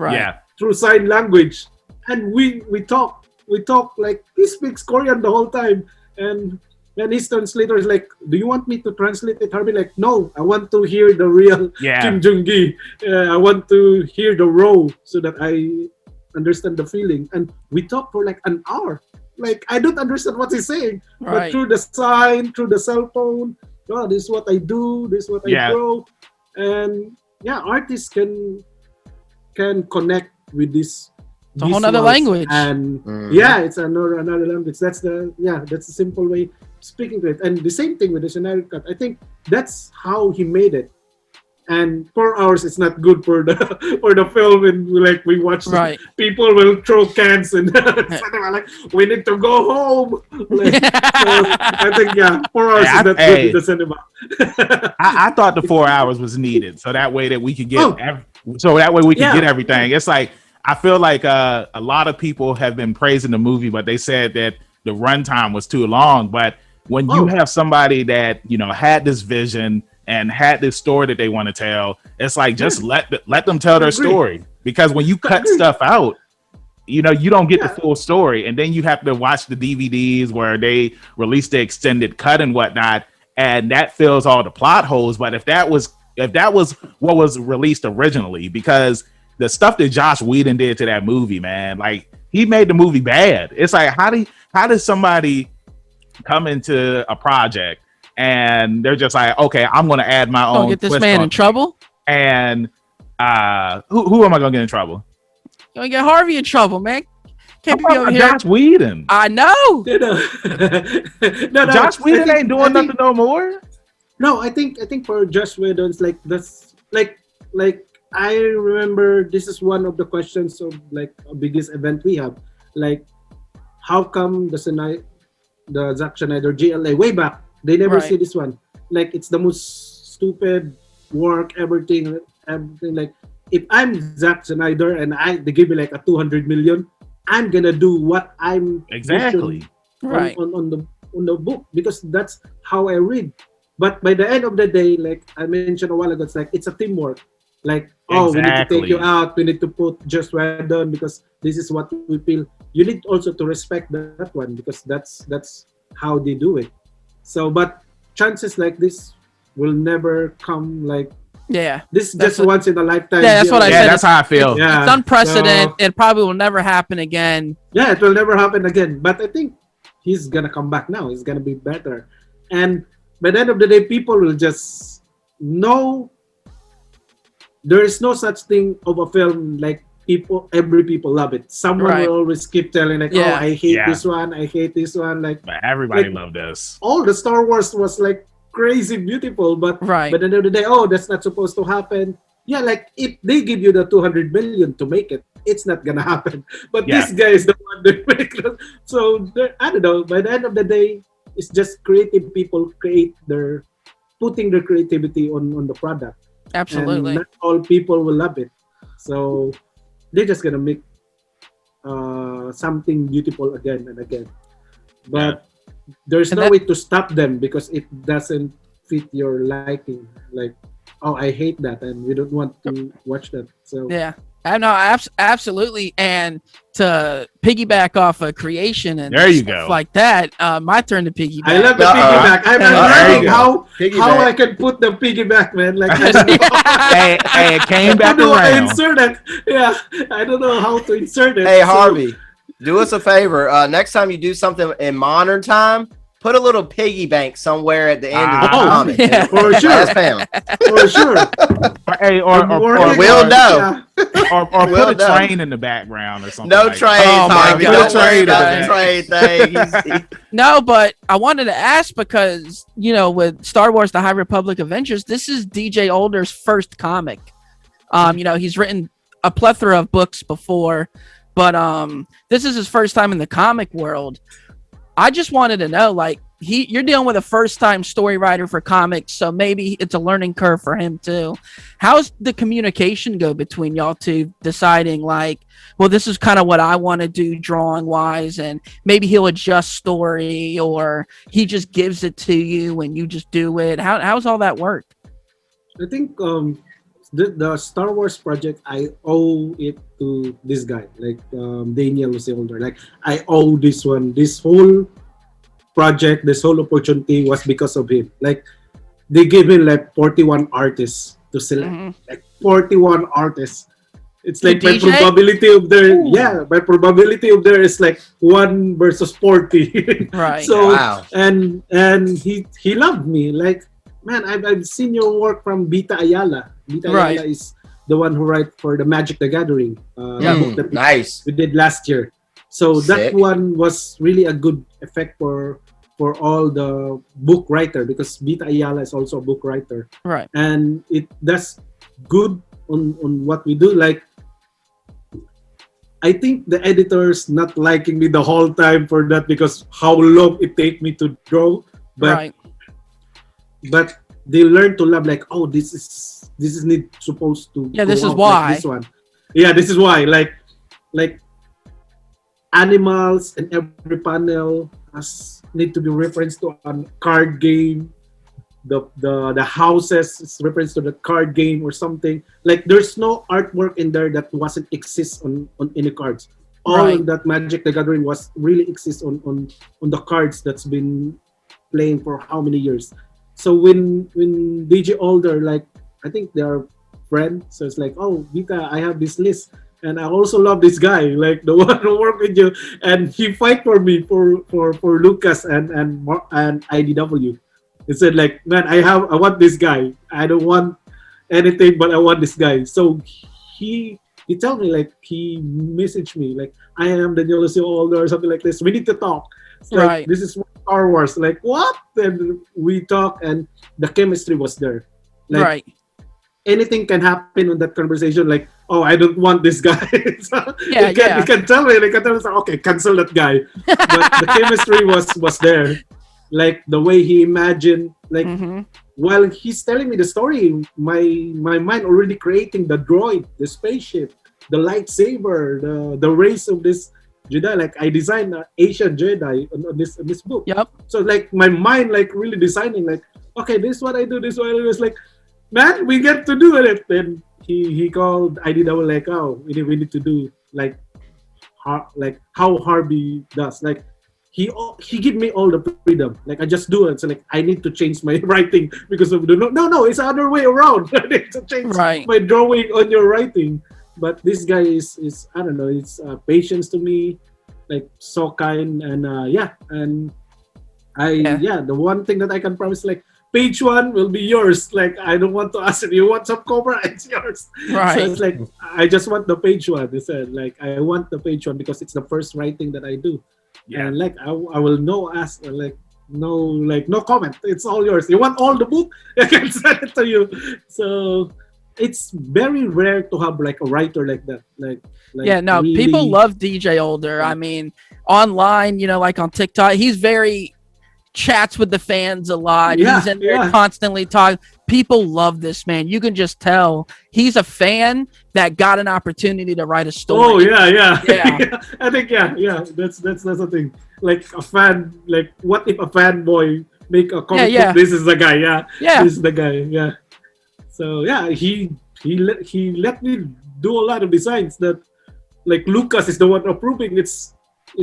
through sign language, and we talk like he speaks Korean the whole time, and then his translator is like, "Do you want me to translate it, Harvey?" Like, no, I want to hear the real Kim Jong-gi. I want to hear the raw so that I understand the feeling. And we talked for like an hour. Like, I don't understand what he's saying, but through the sign, through the cell phone, this is what I do, this is what I draw. And artists can connect with this. It's a whole other language. And it's another language. That's the simple way of speaking to it. And the same thing with the scenario cut. I think that's how he made it. And 4 hours is not good for the film, and like we watch people will throw cans and like we need to go home. Like, so I think 4 hours is not good in the cinema. I thought the 4 hours was needed, so that way that we could get get everything. It's like I feel like a lot of people have been praising the movie, but they said that the runtime was too long. But when you have somebody that had this vision and had this story that they want to tell, it's like just let them tell their story. Because when you cut stuff out, you don't get the full story, and then you have to watch the DVDs where they release the extended cut and whatnot, and that fills all the plot holes. But if that was what was released originally, because the stuff that Josh Whedon did to that movie, man, like he made the movie bad. It's like how does somebody come into a project and they're just like, okay, I'm going to add my own. Get this man in trouble. And who am I going to get in trouble? You're going to get Harvey in trouble, man. Can't be over here. Josh Whedon. I know. Josh Whedon ain't doing nothing no more. No, I think for Josh Whedon, it's like that's like I remember this is one of the questions of like a biggest event we have. Like, how come the Zack Snyder GLA way back? They never see this one. Like, it's the most stupid work, everything. Like, if I'm Zack Snyder and they give me like a 200 million, I'm gonna do what I'm exactly on the book, because that's how I read. But by the end of the day, like I mentioned a while ago, it's like it's a teamwork. Like, we need to take you out. We need to put Joss Whedon because this is what we feel. You need also to respect that one, because that's how they do it. So, but chances like this will never come. Like, this is just once in a lifetime. Yeah, that's what I said. That's how I feel. Yeah, it's unprecedented. It probably will never happen again. Yeah, it will never happen again. But I think he's gonna come back now. He's gonna be better. And by the end of the day, people will just know there is no such thing of a film like every people love it. Someone will always keep telling like, I hate this one, I hate this one. Like, but everybody loved this. All the Star Wars was like crazy beautiful, but by the end of the day, that's not supposed to happen. Yeah, like if they give you the 200 million to make it, it's not gonna happen. But this guy is the one that make it. So I don't know. By the end of the day, it's just creative people putting their creativity on the product. Absolutely. And not all people will love it. So they're just gonna make something beautiful again and again. But there's no way to stop them because it doesn't fit your liking. Like, I hate that and we don't want to watch that. So I know, absolutely. And to piggyback off of creation and there you stuff go like that, my turn to piggyback. I love the piggyback. I'm learning how I can put the piggyback, man. Like, it came back around. I insert it. Yeah, I don't know how to insert it. Hey, Harvey, do us a favor. Next time you do something in modern time, put a little piggy bank somewhere at the end of the Oh, comic. yeah. For sure. Last panel. For sure. Hey, we'll know. or We'll put a know. train in the background or something. No like trades, Oh, my Harvey. God. Don't worry No about the trade. trade thing. No, but I wanted to ask because, you know, with Star Wars The High Republic Adventures, this is DJ Older's first comic. You know, he's written a plethora of books before, but this is his first time in the comic world. I just wanted to know, like, you're dealing with a first-time story writer for comics, so maybe it's a learning curve for him too. How's the communication go between y'all two, deciding like, well, this is kind of what I want to do drawing-wise, and maybe he'll adjust story, or he just gives it to you and you just do it? How's all that work? I think the Star Wars project, I owe it to this guy, like Daniel Older. Like, I owe this one. This whole project, this whole opportunity was because of him. Like, they gave him like 41 artists to select. Like 41 artists. It's like my DJ? probability of there. Ooh. Yeah, my probability of there is like 1 versus 40. Right. So Wow. and he loved me. Like, man, I've seen your work from Beta Ayala. Beta Right. Ayala is the one who write for the Magic the Gathering. The book that Nice. we did last year. So that Sick. one was really a good effect for all the book writer, because Beta Ayala is also a book writer, Right. and it does good on what we do. Like, I think the editors not liking me the whole time for that, because how long it take me to draw, but Right. but they learn to love, like, oh, this is need supposed to Yeah, go this is out why. like this one. Yeah, this is why. Like animals in every panel need to be referenced to a card game. The houses is reference to the card game or something. Like, there's no artwork in there that wasn't exist on any cards. All Right. that Magic the Gathering was really exist on the cards that's been playing for how many years. So when DJ Older, like, I think they are friends, so it's like, oh, Vita, I have this list, and I also love this guy, like the one who worked with you, and he fight for me for Lucas and IDW. He said, like, man, I want this guy. I don't want anything, but I want this guy. So he told me, like, he messaged me, like, I am Daniel Older or something like this. We need to talk. It's like, Right. this is Star Wars. Like, what? And we talk, and the chemistry was there. Like, Right. anything can happen on that conversation. Like, oh, I don't want this guy. So Yeah, you can tell me. They can tell me, okay, cancel that guy. But the chemistry was there. Like, the way he imagined, like, while he's telling me the story, my mind already creating the droid, the spaceship, the lightsaber, the race of this Jedi. Like, I designed an Asian Jedi on this book. Yep. So, like, my mind, like, really designing, like, okay, this is what I do, this is what I do. It's like, man, we get to do it. Then he called IDW, like, oh, we need to do like how Harvey does. Like, he give me all the freedom. Like, I just do it. So, like, I need to change my writing because of the no, it's the other way around. I need to change my drawing on your writing. But this guy is I don't know. It's patience to me, like, so kind, and and the one thing that I can promise, like, page 1 will be yours. Like, I don't want to ask if you want some cover, it's yours. Right. So it's like, I just want the page 1. They said, like, I want the page 1 because it's the first writing that I do. Yeah. And, like, I will no comment. It's all yours. You want all the book? I can send it to you. So it's very rare to have, like, a writer like that. Like yeah, no, really, people love DJ Older. I mean, online, you know, like on TikTok, he's very chats with the fans a lot. Yeah, he's in there constantly talking. People love this man. You can just tell he's a fan that got an opportunity to write a story. Oh yeah. Yeah. I think that's the thing. Like, a fan, like, what if a fanboy make a comic book? This is the guy. Yeah. This is the guy. Yeah. So yeah, he let me do a lot of designs that, like, Lucas is the one approving. It's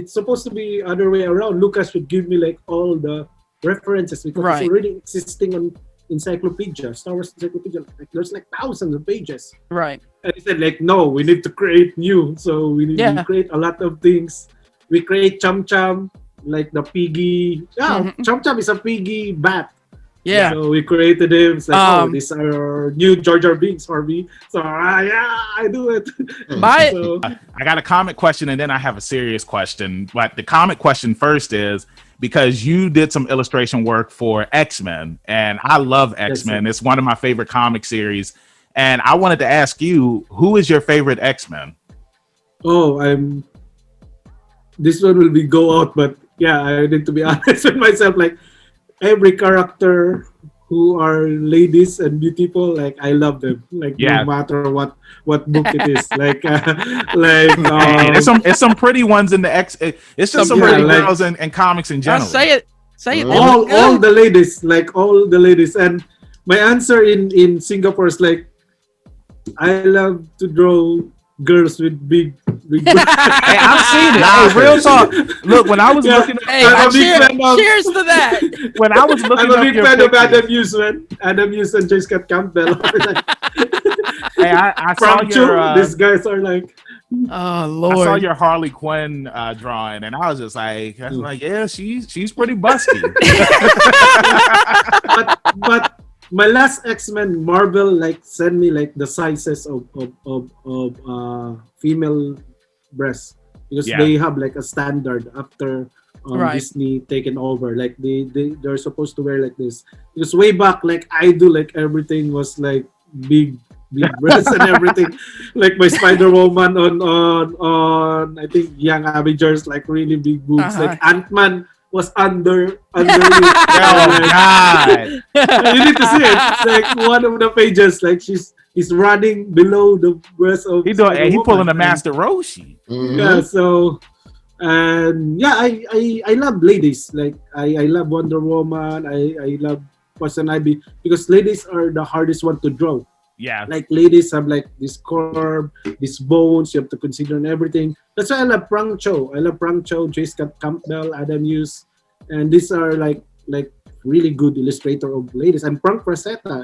supposed to be other way around. Lucas should give me, like, all the references, because it's already existing on encyclopedia, Star Wars encyclopedia. Like, there's like thousands of pages. Right. And he said, like, no, we need to create new. So we create a lot of things. We create Chum Chum. like the piggy. Yeah, Chomp Chomp is a piggy bat. Yeah. So we created him. It's like, these are our new Jar Jar Binks, Harvey. So I do it. My I got a comic question and then I have a serious question. But the comic question first is because you did some illustration work for X-Men, and I love X-Men. It's one of my favorite comic series. And I wanted to ask you, who is your favorite X-Men? This one will be go out, but yeah, I need to be honest with myself. Like every character who are ladies and beautiful, like I love them. Like no matter what book it is. Like it's some pretty ones in the X. It's just some pretty girls and comics in general. Say it. All the ladies, like all the ladies. And my answer in Singapore is like, I love to draw girls with big hey, I've seen it. Hey, real talk. Look, when I was looking at cheers to that. When I was looking I'm a big fan of Adam Hughes, man. Adam Hughes and Jessica Campbell. Hey, I saw your these guys are like, oh Lord. I saw your Harley Quinn drawing and I was just like, yeah, she's pretty busty. but my last X-Men, Marvel like send me like the sizes of female breasts because they have like a standard after Disney taken over. Like they're supposed to wear like this. Because way back, like I do, like everything was like big breasts and everything. Like my Spider-Woman on I think Young Avengers, like really big boobs. Like Ant-Man was under oh God. You need to see it. It's like one of the pages, like he's running below the breast of he pulling a Master Roshi. Yeah, so and yeah, I love ladies. Like I love Wonder Woman, I love Poison Ivy because ladies are the hardest one to draw. Yeah. Like ladies have like this curve, these bones, you have to consider and everything. That's why I love Prang Cho. I love Prang Cho, Jessica Campbell, Adam Hughes. And these are like really good illustrator of ladies. And Frank Frazetta,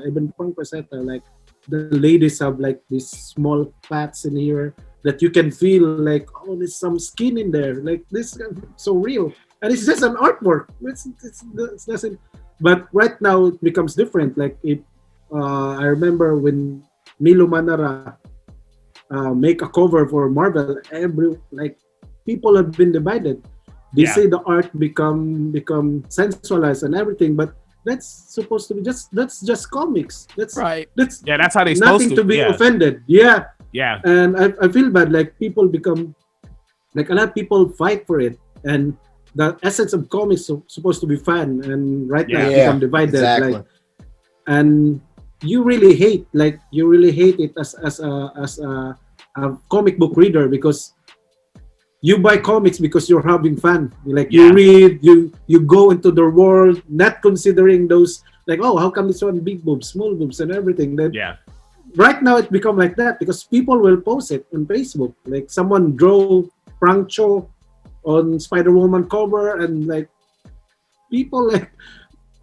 like the ladies have like these small fats in here that you can feel like, oh, there's some skin in there. Like this is so real. And it's just an artwork. It doesn't. But right now it becomes different. Like I remember when Milo Manara make a cover for Marvel, people have been divided. They say the art become sensualized and everything, but that's supposed to be that's just comics. That's right. That's how they nothing supposed to be offended. Yeah. And I feel bad. Like people become like a lot of people fight for it, and the essence of comics is supposed to be fun, and right now it's become divided. Exactly. Like, and you really hate it as a comic book reader because you buy comics because you're having fun. Like you read, you go into the world, not considering those like, oh, how come this one big boobs, small boobs, and everything. Then right now it become like that because people will post it on Facebook. Like someone draw Frank Cho on Spider-Woman cover, and like people like.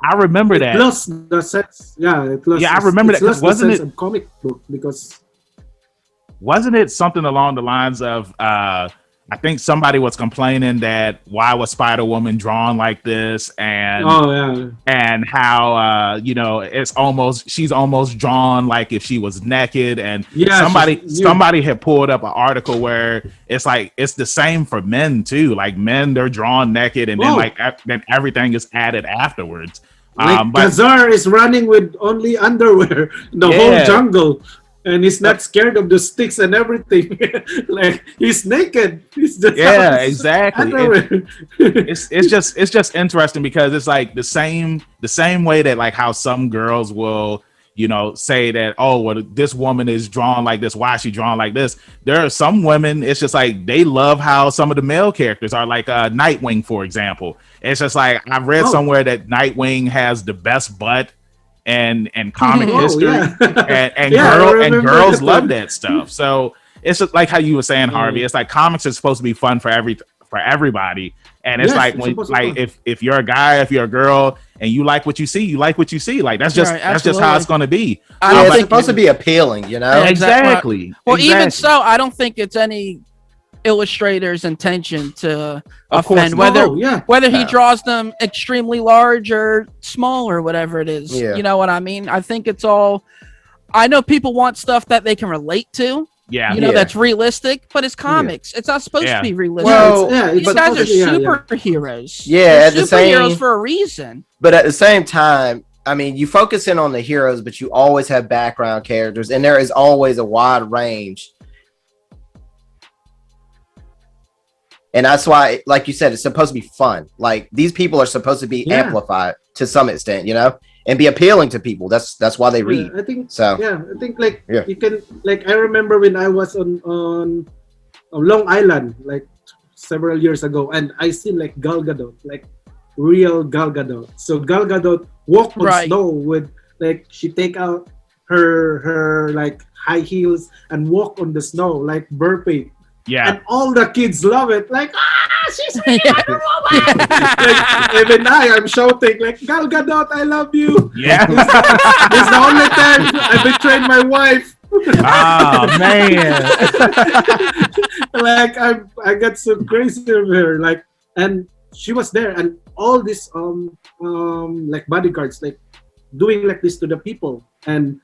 I remember that. Plus the sense, I remember that. Wasn't it a comic book? Because wasn't it something along the lines of? I think somebody was complaining that why was Spider-Woman drawn like this, and and how she's almost drawn like if she was naked, and somebody had pulled up an article where it's like it's the same for men too. Like men, they're drawn naked, and then everything is added afterwards. Like Kazar is running with only underwear the whole jungle. And he's not scared of the sticks and everything. Like he's naked. He's just exactly. It's just interesting because it's like the same way that like how some girls will say that, oh, well, this woman is drawn like this. Why is she drawn like this? There are some women. It's just like they love how some of the male characters are, like Nightwing, for example. It's just like I've read somewhere that Nightwing has the best butt and comic history, and girls love that stuff. So it's just like how you were saying, Harvey. It's like comics is supposed to be fun for everybody, and it's like when if you're a guy, if you're a girl, and you like what you see, you like what you see. Like that's just how it's going to be. It's supposed to be appealing, Exactly. Well, even so, I don't think it's any illustrator's intention to Of course offend, not. whether Oh, yeah. whether he No. draws them whether he No. draws them extremely large or small or whatever it is. Yeah. You know what I mean? I think it's all. I know people want stuff that they can relate to. Yeah. You know, Yeah. that's realistic, but it's comics. It's not supposed Yeah. to be realistic. Well, These it's guys are supposed to- yeah, yeah. superheroes. Yeah, They're at the superheroes same- for a reason. But at the same time, I mean, you focus in on the heroes, but you always have background characters, and there is always a wide range. And that's why, like you said, it's supposed to be fun. Like these people are supposed to be Yeah. amplified to some extent, you know, and be appealing to people. That's why they read. Yeah, I think So I think like Yeah. you can like I remember when I was on Long Island like several years ago, and I seen like Gal Gadot, like real Gal Gadot. So Gal Gadot walk on Right. snow with like she take out her like high heels and walk on the snow like burping, Yeah. and all the kids love it. Like she's really Yeah. Wonder Woman. Like, even I'm shouting like Gal Gadot, I love you. Yeah. This is the only time I betrayed my wife. Oh man. Like I got so crazy of her. Like, and she was there, and all these like bodyguards like doing like this to the people, and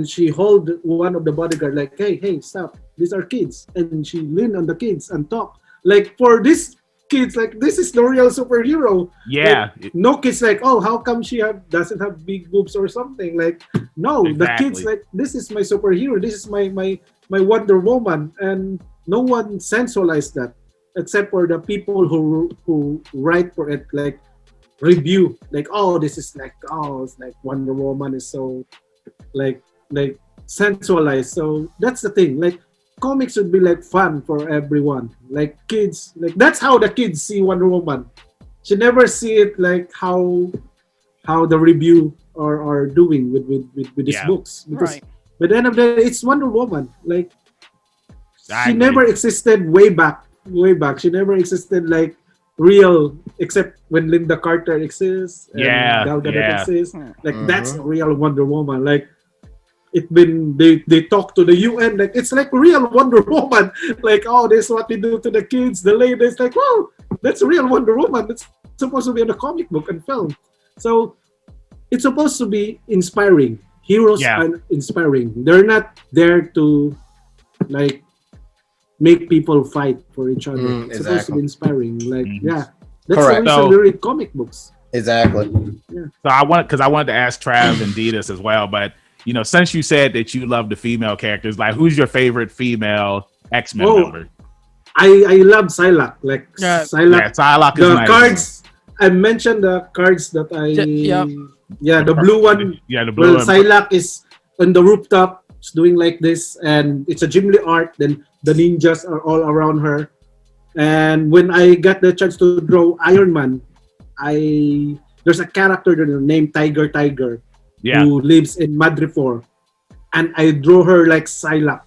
she hold one of the bodyguard like, hey, stop, these are kids, and she lean on the kids and talk like for these kids like this is the real superhero. Yeah. No kids like, oh, how come she doesn't have big boobs or something? Like, no, the kids Exactly. like, this is my superhero. This is my Wonder Woman, and no one sensualized that except for the people who write for it, like review, like, oh, this is like, oh, it's like Wonder Woman is so like sensualized. So that's the thing. Like, comics should be like fun for everyone. Like kids, like that's how the kids see Wonder Woman. She never see it like how the review are doing with these Yeah. books, because Right. by the end of the day, it's Wonder Woman. Like I she agree. never existed way back. She never existed like real, except when Linda Carter exists and Yeah, Gal Gadot yeah. exists. Like Mhm. that's a real Wonder Woman. Like they talk to the UN, like it's like real Wonder Woman. Like, oh, this is what we do to the kids, the ladies. Like, wow, that's a real Wonder Woman. It's supposed to be in a comic book and film. So it's supposed to be inspiring. Heroes Yeah. are inspiring. They're not there to like make people fight for each other. It's supposed to exactly. be inspiring. Like, Mhm. yeah, that's Correct. the reason So- we read comic books. Exactly. So I wanted to ask Trav and Ditas as well, but you know, since you said that you love the female characters, like who's your favorite female X-Men Oh, member? I love Psylocke. Like Yeah. Psylocke. Yeah, Psylocke is The nice. cards, I mentioned the cards that I Yeah. yeah, the blue one. Yeah, the blue Well, one. Psylocke is on the rooftop, it's doing like this, and it's a Jim Lee art. Then the ninjas are all around her. And when I got the chance to draw Iron Man, there's a character there named Tiger Yeah. who lives in Madripoor, and I draw her like Psylocke,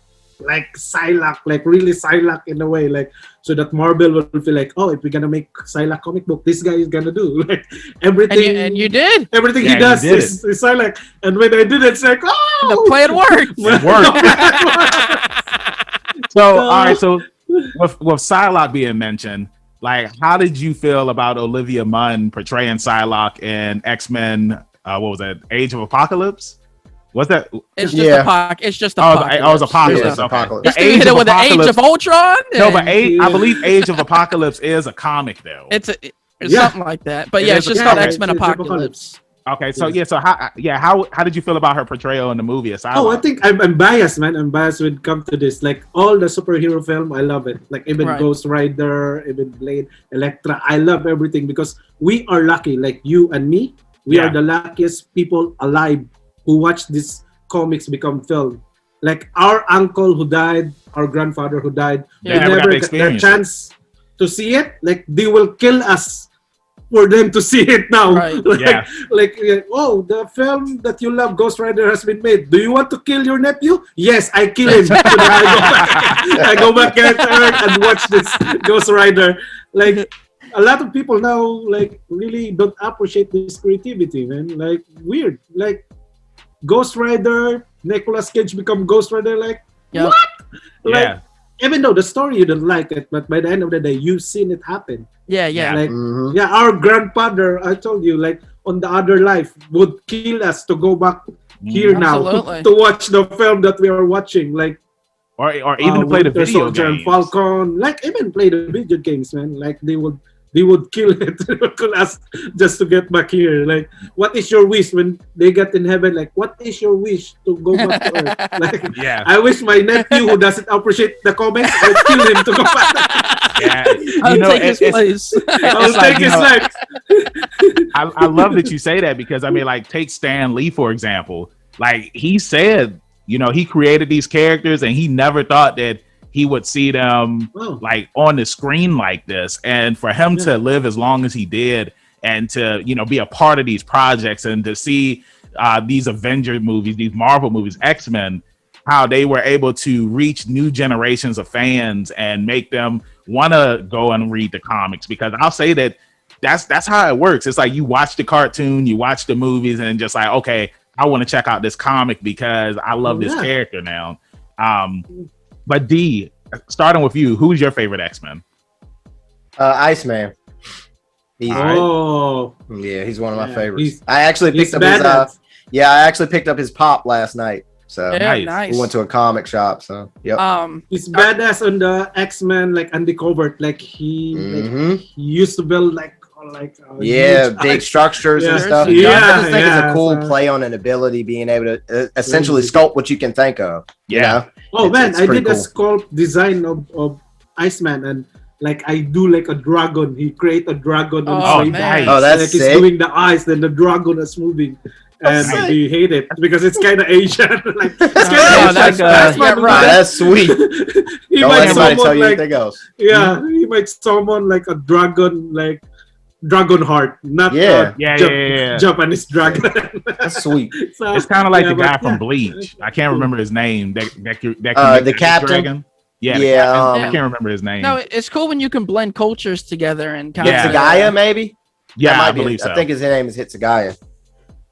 like really Psylocke in a way, like so that Marvel will feel like, oh, if we're gonna make Psylocke comic book, this guy is gonna do like everything. And you did. Everything Yeah, he does you did is Psylocke, and when I did it, it's like, oh, The plan worked. It worked. So all right, so with Psylocke being mentioned, like how did you feel about Olivia Munn portraying Psylocke in X-Men? What was that? Age of Apocalypse? What's that? It's just Yeah. It's just Oh, Apocalypse. it was Apocalypse. Yeah, There's Okay. Apocalypse. This The dude Age hit it of with the Age Apocalypse- of Ultron. No, but and I believe Age of Apocalypse is a comic though. it's Yeah. something like that. But It yeah, is it's a just comic. called X-Men It's Apocalypse. Okay, so how did you feel about her portrayal in the movie of Psylocke? Oh, I think I'm biased, man. I'm biased when it comes to this. Like all the superhero film, I love it. Like even Right. Ghost Rider, even Blade, Elektra. I love everything because we are lucky. Like you and me, we Yeah. are the luckiest people alive who watch these comics become film. Like our uncle who died, our grandfather who died, They Yeah. never got to got the experience it. chance to see it. Like they will kill us for them to see it now. Right. Yeah. like, oh, the film that you love, Ghost Rider, has been made. Do you want to kill your nephew? Yes, I kill him. So then I go back get Earth and watch this Ghost Rider. Like a lot of people now, like really don't appreciate this creativity, man. Like weird. Like Ghost Rider, Nicolas Cage become Ghost Rider. Like Yep. like Yeah. even though the story you don't like it, but by the end of the day, you've seen it happen. Yeah, yeah. Like, Mhm. yeah, our grandfather, I told you, like on the other life, would kill us to go back here now Absolutely. to watch the film that we are watching, like or even to play the Winter video Soldier and games. Falcon, like even play the video games, man. Like they would kill it, kill us just to get back here. Like, what is your wish when they get in heaven? Like, what is your wish to go back to Earth? Like, Yeah. I wish my nephew who doesn't appreciate the comics, I would kill him to go back. Yeah. I'll take his place. I will like, take you his know, life. I love that you say that because I mean, like, take Stan Lee for example. Like he said, you know, he created these characters and he never thought that he would see them Wow. like on the screen like this. And for him to live as long as he did and to, you know, be a part of these projects and to see these Avenger movies, these Marvel movies, X-Men, how they were able to reach new generations of fans and make them want to go and read the comics. Because I'll say that's how it works. It's like you watch the cartoon, you watch the movies, and just like, okay, I want to check out this comic because I love this character now. But D, starting with you, who's your favorite X-Men? Iceman. He's Oh, yeah, he's one of my Yeah, favorites. I actually he's picked up his badass. I actually picked up his pop last night. So Yeah, Nice. nice. we went to a comic shop. So yep. He's badass on the X-Men, like Andy Covert. Like he Mhm. used to build like Yeah, huge big ice- structures and Yeah, stuff. yeah, I just think it's yeah, a cool so- play on an ability, being able to essentially sculpt what you can think of. You Yeah. know? Oh man, It's I pretty did a cool. sculpt design of Iceman, and like I do like a dragon. He create a dragon. on Oh, his man. back. Oh, that's like he's sick. doing the eyes, then the dragon is moving. And sick. we hate it because it's kind of Asian. Like it's kind Oh, of that's, Asian. yeah, Oh, right. that's sweet. He Don't might let anybody tell summon you like anything else. he might summon like a dragon, like dragon heart, not Yeah. Yeah. Japanese dragon. That's sweet. So, It's kind of like yeah, the guy but from yeah. Bleach. I can't remember his name. That can The make that captain? dragon. Yeah, the Yeah, captain. I um, can't remember his name. No, it's cool when you can blend cultures together and kind Yeah. of. Hitsugaya, maybe? yeah, That might I be- believe so. I think his name is Hitsugaya.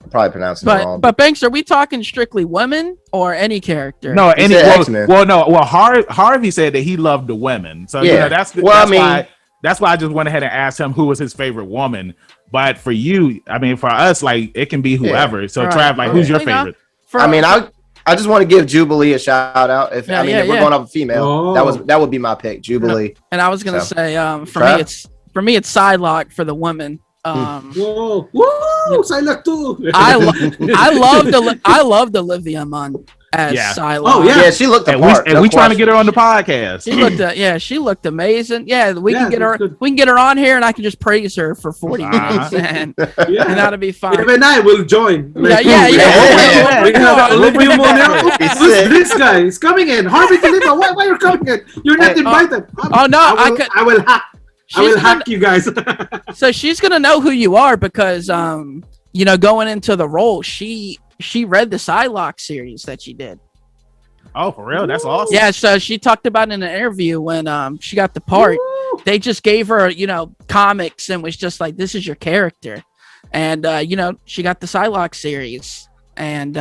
I'm probably pronouncing it wrong. But Banks, are we talking strictly women or any character? No, He any said X-Men. Harvey said that he loved the women. So Yeah. you know, that's Well, I mean- why that's why I just went ahead and asked him who was his favorite woman. But for you, I mean, for us, like it can be whoever. So Right. Trav, like, who's your You know, favorite? For- I mean, I just want to give Jubilee a shout out. If Yeah, if we're yeah. going off a female, Oh. that would be my pick, Jubilee. and I was gonna So. say, Trav? for me, it's Psylocke for the women. Whoa, whoa, Psylocke too. I loved Olivia Munn as Yeah. Psylocke. Oh, yeah. Yeah, she looked the And part. we no trying to question. get her on the podcast. She looked amazing. Yeah, we Yeah, can get her. that's good. We can get her on here, and I can just praise her for 40 Uh-huh. minutes, and Yeah. that'll be fine. Even I will join. Yeah, yeah, yeah. We have Olivia Munn. Be Who's sick. this guy? He's coming in. Harvey Tolibao. Why are you coming in? You're not Hey, invited. Oh no, I I will hack. I will She's gonna, hack you guys. so she's gonna know who you are because going into the role, she read the Psylocke series that she did. Oh, for real? That's awesome. Yeah, so she talked about in an interview when she got the part. They just gave her, comics and was just like, this is your character. And, she got the Psylocke series. And,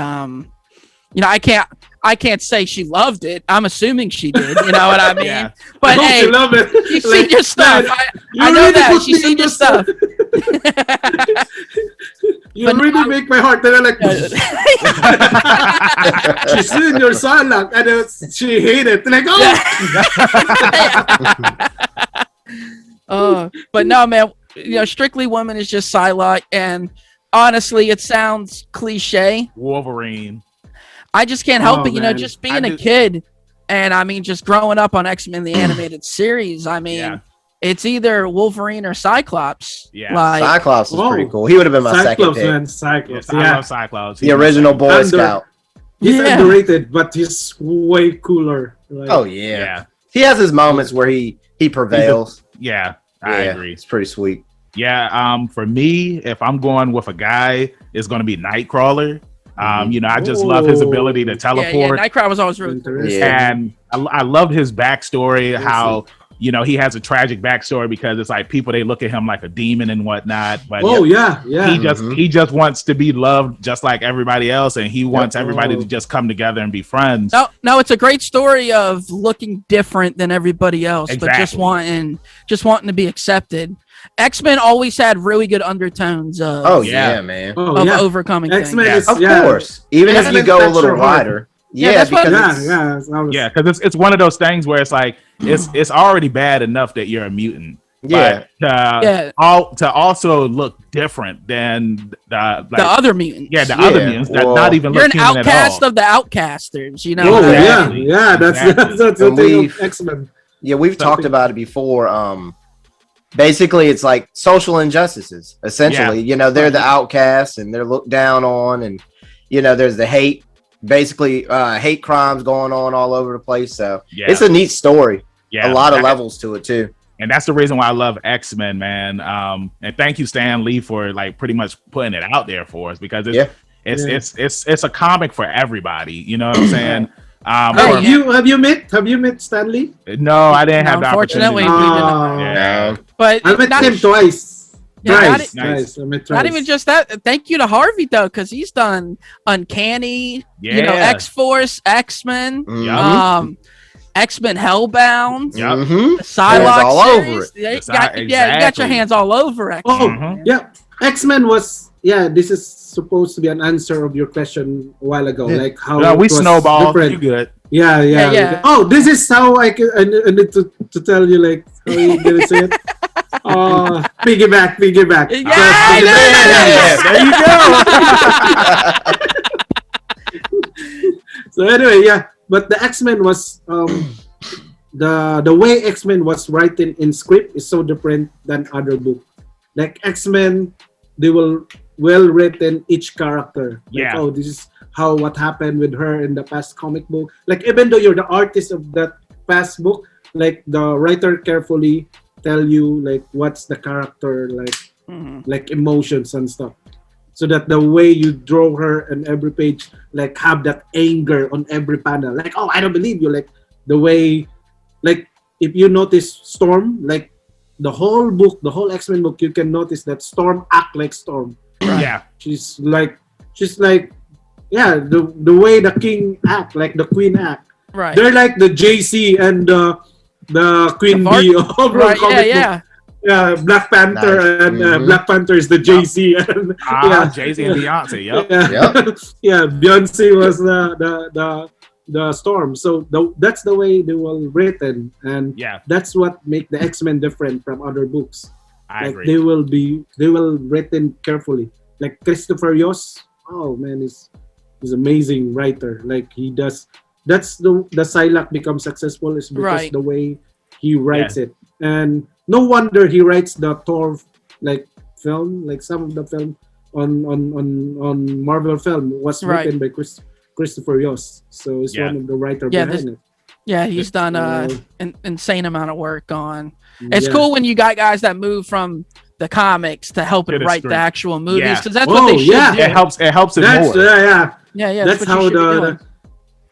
I can't say she loved it. I'm assuming she did. You know what I mean? Yeah. But I hope hey, you love it. she's Like, seen your stuff. man, I you know really that. put She's me seen in your the stuff. You But really no, make my heart. Then I'm like, she's in your Psylocke, and she hated it. Like, But no, man, Strictly Woman is just Psylocke. And honestly, it sounds cliche. Wolverine. I just can't help Oh, it, man. just being a kid. And I mean, just growing up on X-Men, the animated series, I mean, Yeah. it's either Wolverine or Cyclops. Yeah. Like, Cyclops was Whoa. pretty cool. He would have been my second Cyclops, pick. man, Yes, Cyclops. I Yeah, love Cyclops. The original Boy Under- Scout. he's Yeah. underrated, but he's way cooler. Like, Oh yeah. Yeah. He has his moments where he prevails. Yeah. I Yeah, agree. It's pretty sweet. Yeah. For me, if I'm going with a guy, it's going to be Nightcrawler. I just love his ability to yeah, teleport. Nightcrawler was always really cool. interesting. Yeah. And I loved his backstory, how you know, he has a tragic backstory because it's like people, they look at him like a demon and whatnot. But he just wants to be loved just like everybody else, and he wants everybody to just come together and be friends. No, it's a great story of looking different than everybody else, but just wanting to be accepted. X-Men always had really good undertones of overcoming X-Men things. of course. Even if you go a little wider. Because it's one of those things where it's like it's already bad enough that you're a mutant. Yeah. But to also look different than the other mutants. Yeah, the other mutants that not even look human at all. You're an outcast of the outcasters, you know. Oh that's the thing of X-Men. Yeah, we've talked about it before. Basically, it's like social injustices. Essentially, you know, they're the outcasts and they're looked down on, and you know, there's the hate. Basically, hate crimes going on all over the place. So it's a neat story. Yeah, a lot of levels to it too. And that's the reason why I love X-Men, man. And thank you, Stan Lee, for like pretty much putting it out there for us, because it's a comic for everybody. You know what I'm saying? Have you met Stan Lee? No, I didn't have the opportunity. Unfortunately, but I met him twice. Nice. Not even just that. Thank you to Harvey though, because he's done Uncanny, you know, X-Force, X-Men, X-Men Hellbound, the Psylocke all over it. You got your hands all over X-Men. X-Men was this is supposed to be an answer of your question a while ago, like how we snowballed. You good? Yeah. Oh, this is how I need to tell you, like, how you gonna say it. Piggyback. Yeah, there you go. So anyway, but the X-Men was the way X-Men was written in script is so different than other book. Like X-Men, they will well written each character. Like, this is what happened with her in the past comic book. Like, even though you're the artist of that past book, like the writer carefully tell you like what's the character like emotions and stuff, so that the way you draw her in every page, like have that anger on every panel, like, oh, I don't believe you, like the way, like if you notice Storm, like the whole book, the whole X-Men book, you can notice that Storm act like Storm. She's like the way the king act, like the queen act, right? They're like the JC and the Queen Bee of comic book. Yeah, Black Panther and Black Panther is the Jay-Z and Jay-Z and Beyonce. Beyonce was the Storm. So that's the way they were written, and that's what make the X-Men different from other books. I agree. They will written carefully. Like Christopher Yost, oh man, he's amazing writer. Like he does. That's the Psylocke becomes successful is because the way he writes it. And no wonder he writes the Thor like film, like some of the film on Marvel film was written by Christopher Yost. So he's one of the writer behind it. Yeah, he's done an insane amount of work on. It's cool when you got guys that move from the comics to helping write the actual movies, because that's what they should do. It helps it more. Yeah. That's how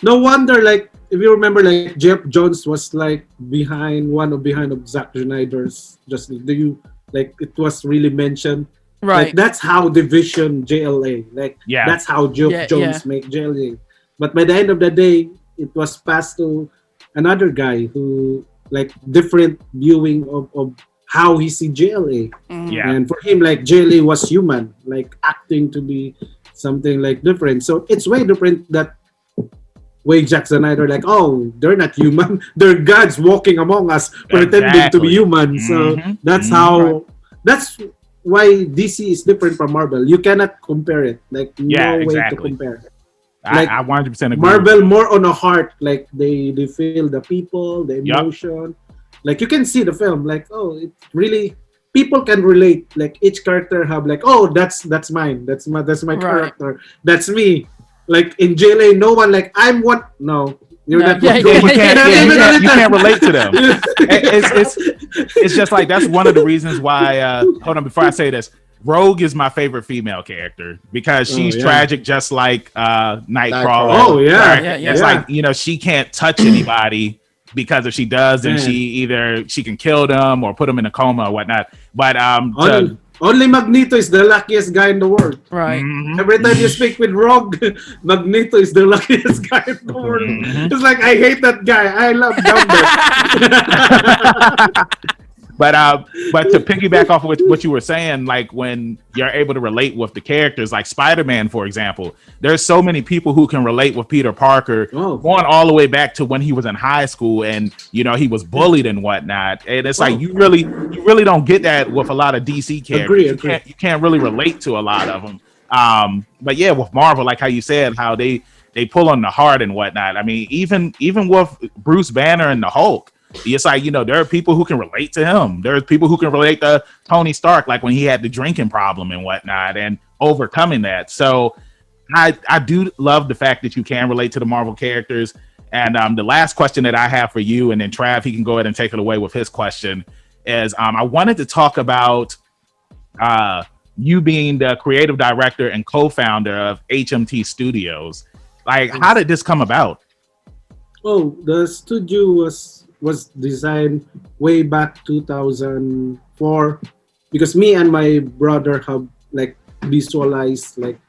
no wonder, like, if you remember, like, Jeff Jones was, like, behind of Zack Snyder's Justice League. Like, it was really mentioned. Right. Like, that's how division JLA. Like, that's how Jeff Jones make JLA. But by the end of the day, it was passed to another guy who, like, different viewing of how he see JLA. And for him, like, JLA was human, like, acting to be something, like, different. So it's way different that way Zack Snyder, like, oh, they're not human, they're gods walking among us pretending to be human. So that's how that's why DC is different from Marvel. You cannot compare it, like way to compare. Like, I 100% agree. Marvel more on a heart, like they feel the people, the emotion. Like you can see the film, like, oh, it really, people can relate. Like each character have like, oh, that's mine, that's my character, that's me. Like in JLA, no one like I'm one. No, you're not. You can't relate to them. It's just like that's one of the reasons why. Hold on, before I say this, Rogue is my favorite female character because she's tragic, just like Nightcrawler. Oh yeah, It's like, you know, she can't touch anybody, because if she does, then she can kill them or put them in a coma or whatnot. But only Magneto is the luckiest guy in the world. Right. Every time you speak with Rogue, Magneto is the luckiest guy in the world. It's like, I hate that guy. I love Gambit. But to piggyback off of what you were saying, like when you're able to relate with the characters, like Spider-Man, for example, there's so many people who can relate with Peter Parker, going all the way back to when he was in high school and he was bullied and whatnot. And it's like you really don't get that with a lot of DC characters. Agree. You can't really relate to a lot of them. But yeah, with Marvel, like how you said, how they pull on the heart and whatnot. I mean, even with Bruce Banner and the Hulk. It's like, there are people who can relate to him. There's people who can relate to Tony Stark, like when he had the drinking problem and whatnot and overcoming that. So I do love the fact that you can relate to the Marvel characters. And the last question that I have for you, and then Trav, he can go ahead and take it away with his question, is I wanted to talk about you being the creative director and co-founder of HMT Studios. Like, how did this come about? Oh, the studio was designed way back 2004 because me and my brother have like visualized like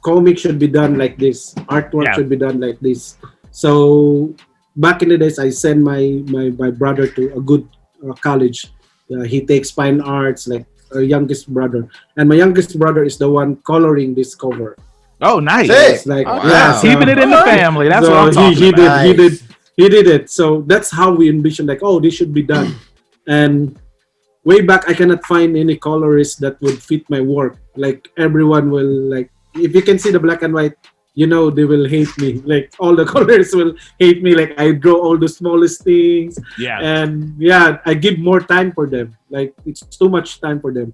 comic should be done like this, artwork should be done like this. So back in the days, I sent my brother to a good college. He takes fine arts, like a youngest brother, and my youngest brother is the one coloring this cover. Oh, nice! Sick. Like, keeping it in the family. That's what I'm talking about. He did it. So that's how we envisioned, like, oh, this should be done. And way back, I cannot find any colorist that would fit my work. Like, everyone will, like, if you can see the black and white, they will hate me. Like, all the colors will hate me. Like, I draw all the smallest things. Yeah. And I give more time for them. Like, it's too much time for them.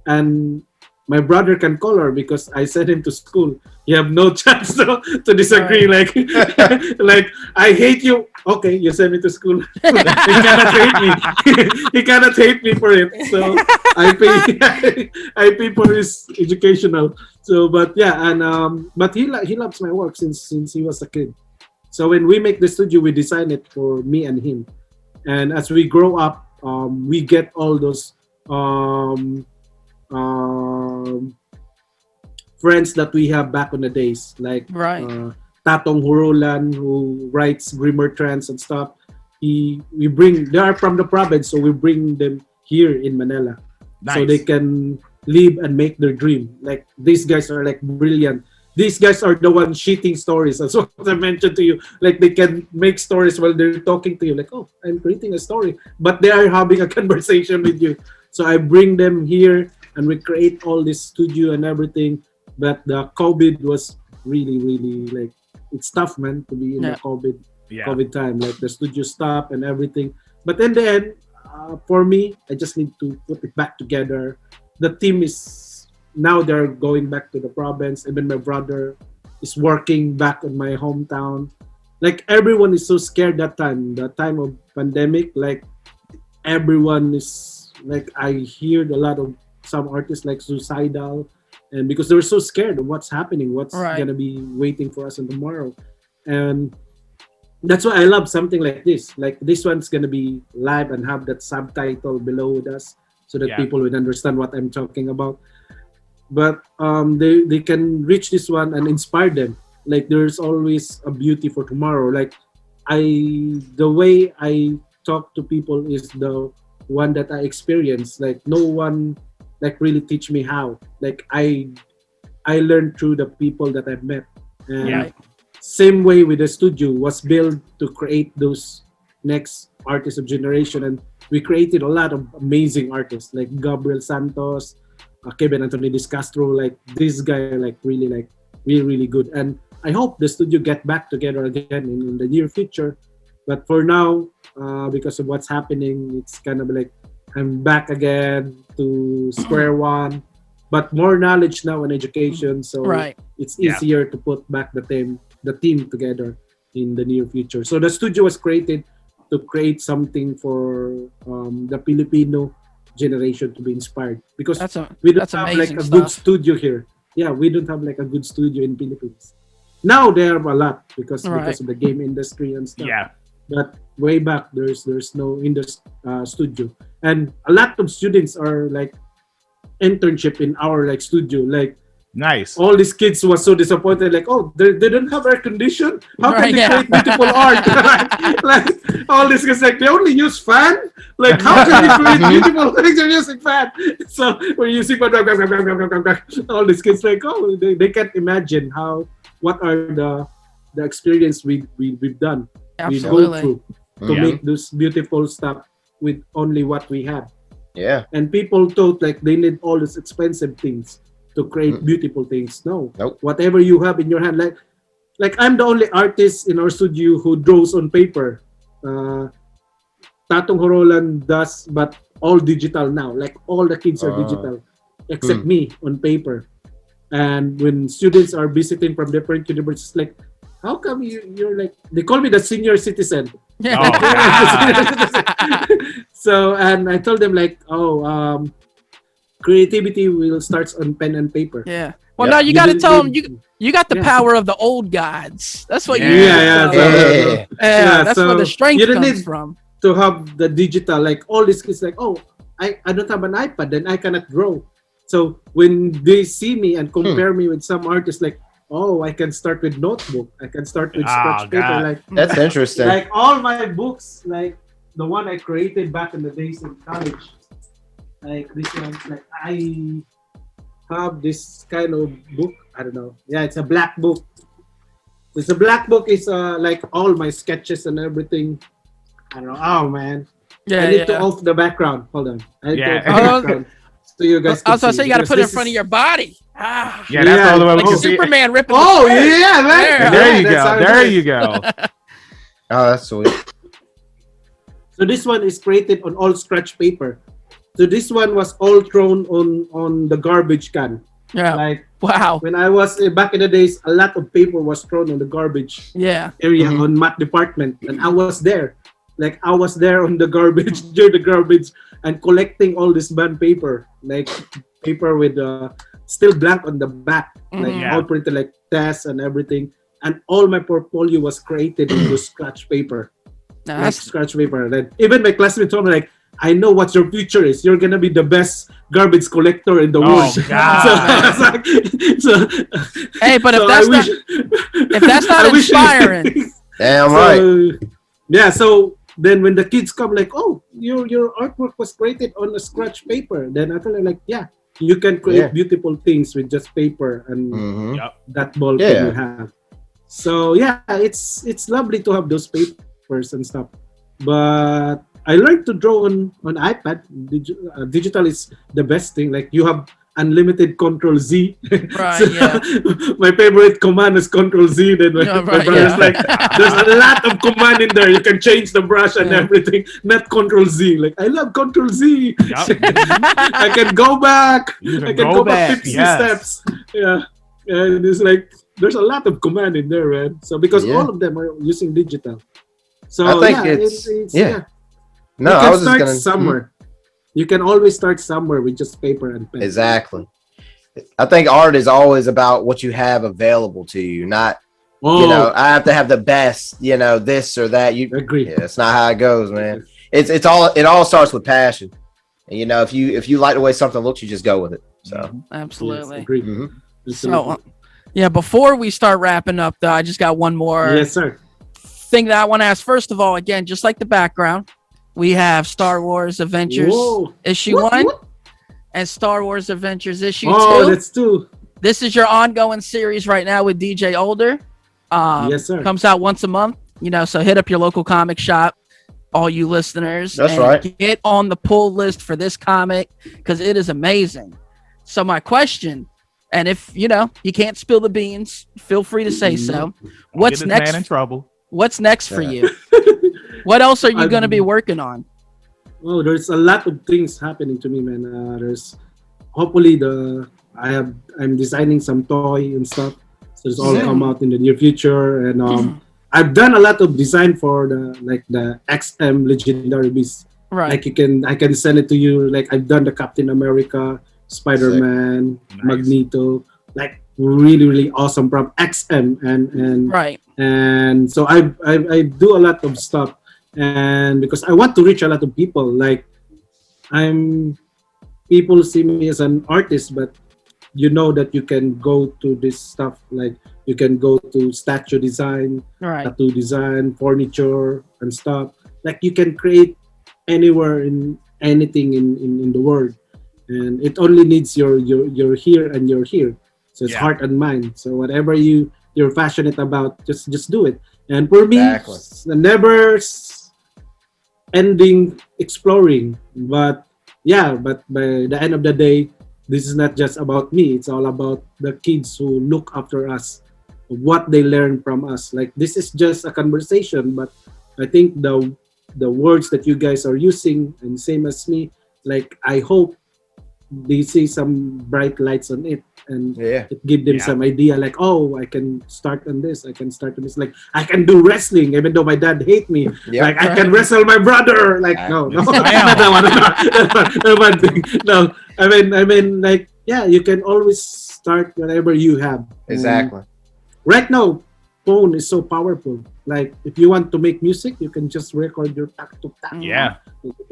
And my brother can color because I sent him to school. You have no chance to disagree. Right. Like I hate you. Okay, you send me to school. He cannot hate me. He cannot hate me for it. So I pay for his educational. So, but he loves my work since he was a kid. So when we make the studio, we design it for me and him. And as we grow up, we get all those friends that we have back in the days, like Tatong Hurulan, who writes Grimmer Trends and stuff. They are from the province, so we bring them here in Manila. Nice. So they can live and make their dream. Like, these guys are like brilliant. These guys are the ones sheeting stories. That's what I mentioned to you. Like, they can make stories while they're talking to you. Like, oh, I'm creating a story. But they are having a conversation with you. So I bring them here and we create all this studio and everything. But the COVID was really, really, like, it's tough, man, to be in the COVID time. Like, the studio stopped and everything. But in the end, for me, I just need to put it back together. The team is, now they're going back to the province. Even my brother is working back in my hometown. Like, everyone is so scared that time, the time of pandemic. Like, everyone is, like, I heard a lot of some artists like suicidal, and because they were so scared of what's happening, what's gonna be waiting for us on tomorrow. And that's why I love something like this. Like, this one's gonna be live and have that subtitle below with us, so that people would understand what I'm talking about. But they can reach this one and inspire them. Like, there's always a beauty for tomorrow. Like, the way I talk to people is the one that I experience. Like, no one like really teach me how. Like, I learned through the people that I've met. And same way with the studio was built to create those next artists of generation, and we created a lot of amazing artists like Gabriel Santos, Kevin Anthony Discastro. Like, this guy, like, really really good. And I hope the studio get back together again in the near future. But for now, because of what's happening, it's kind of like I'm back again to square one, but more knowledge now and education. So it's easier to put back the team together in the near future. So the studio was created to create something for the Filipino generation to be inspired, because we don't have like a good studio here. Yeah, we don't have like a good studio in Philippines. Now they have a lot because Right. of the game industry and stuff. Yeah. But way back, there's no studio, and a lot of students are like internship in our like studio. Like Nice. all these kids was so disappointed. Like, oh, they don't have air condition. How can Right, they yeah. create beautiful art? like all these kids, like they only use fan. Like how can you create beautiful things? They're using fan. So we're using fan. All these kids like, oh, they can't imagine what are the experience we've done. We go Absolutely. through to Yeah. make this beautiful stuff with only what we have. Yeah. And people thought like they need all these expensive things to create beautiful things. No, Nope. whatever you have in your hand, like I'm the only artist in our studio who draws on paper. Tatong Horolan does, but all digital now. Like all the kids are digital, except me on paper. And when students are visiting from different universities, like, how come you're like, they call me the senior citizen. Yeah. Oh, God. So, and I told them like, creativity will start on pen and paper. Yeah. Well, Yeah. no, you got to didn't- tell them you got the Yeah. power of the old gods. That's what you. Yeah. need to Yeah, tell them. Yeah. Yeah, that's so where the strength you don't comes need from. to have the digital, like all these kids like, oh, I don't have an iPad, then I cannot draw. So when they see me and compare me with some artists, like, oh, I can start with notebook, I can start with scratch paper, God. like That's interesting. like all my books, like the one I created back in the days in college, like this one, like I have this kind of book. I don't know. Yeah, it's a black book. It's a black book. Is like all my sketches and everything. I don't know. Oh man, Yeah, I need yeah. to off the background. Hold on. I need Yeah. to off the Oh, background so you guys. can Also, see, so you got to because put it in this front of is- your body. Ah, Yeah, that's Yeah. the only way we like can see it. Superman ripping. Oh the shirt. yeah, man. There. There you That's how go. it There is. you go. Oh, that's sweet. So this one is created on all scratch paper. So this one was all thrown on the garbage can. Yeah. Like Wow. when I was back in the days, a lot of paper was thrown on the garbage Yeah. area Mhm. on math department, and I was there. Like I was there on the garbage, near the garbage, and collecting all this band paper, like paper with still blank on the back, like Mhm. all printed like tests and everything. And all my portfolio was created on the scratch paper. No, Like that's scratch paper. Then even my classmates told me like, I know what your future is. You're gonna be the best garbage collector in the Oh, world. God. So, I was like, so, hey, but if so that's I not wish- if that's not I wish- inspiring, Damn right. Yeah. So then when the kids come like, oh, your artwork was created on a scratch paper. Then I tell them like, yeah, you can create Yeah. beautiful things with just paper and Mhm. that ball Yeah. pen you have. So yeah, it's lovely to have those papers and stuff. But I learned to draw on iPad. Digital is the best thing. Like you have unlimited Control Z. right? So, Yeah. my favorite command is Control Z. Then my, Yeah, my right, brother's yeah. like, there's a lot of command in there. You can change the brush and Yeah. everything. Not Control Z. Like I love Control Z. Yup. I can go back. You I can can go go back back. 50 Yes. steps. Yeah. And it's like there's a lot of command in there, man. So because Yeah. all of them are using digital. So I think yeah, it's- it's yeah. No, you I can was just start gonna somewhere. You can always start somewhere with just paper and pen. exactly. I think art is always about what you have available to you, not Oh, you know. I have to have the best, you know, this or that. You, agree. yeah, it's not how it goes, man. It all starts with passion. And, you know, if you like the way something looks, you just go with it. So Absolutely. Yes, agree. mhm. So, yeah, before we start wrapping up, though, I just got one more Yes, sir. thing that I want to ask. First of all, again, just like the background, we have Star Wars Adventures Whoa. issue What? 1 What? and Star Wars Adventures issue Oh, 2. that's two. This is your ongoing series right now with DJ Older. Yes, sir. Comes out once a month, so hit up your local comic shop, all you listeners. That's and right. Get on the pull list for this comic because it is amazing. So my question, and if you can't spill the beans, feel free to say so. What's Get this next? man in trouble. What's next for Yeah. you? What else are you I'm- going to be working on? Oh, there's a lot of things happening to me, man. There's hopefully I'm designing some toy and stuff. So it's all Yeah. come out in the near future. And I've done a lot of design for the XM Legendary Beast. Right. Like I can send it to you. Like I've done the Captain America, Spider-Man, Nice. Magneto, like really awesome from XM and Right. and so I do a lot of stuff, and because I want to reach a lot of people. Like people see me as an artist, but you know that you can go to this stuff, like you can go to statue design, Right. tattoo design, furniture and stuff. Like you can create anywhere in anything in the world, and it only needs your here and your here. So it's Yeah. heart and mind. So whatever you're passionate about, just do it. And for me, Exactly. never ending exploring. But by the end of the day, this is not just about me. It's all about the kids who look after us, what they learn from us. Like this is just a conversation, but I think the words that you guys are using, and same as me, like I hope they see some bright lights on it, and Yeah. it give them Yeah. some idea, like, oh, I can start on this, I can start on this, like I can do wrestling even though my dad hate me. Yeah. Like I can wrestle my brother. Like no, Bam. not that one. Not one thing. No, I mean, like you can always start whatever you have. Exactly. Right now, phone is so powerful. Like if you want to make music, you can just record your tack to tack. Yeah.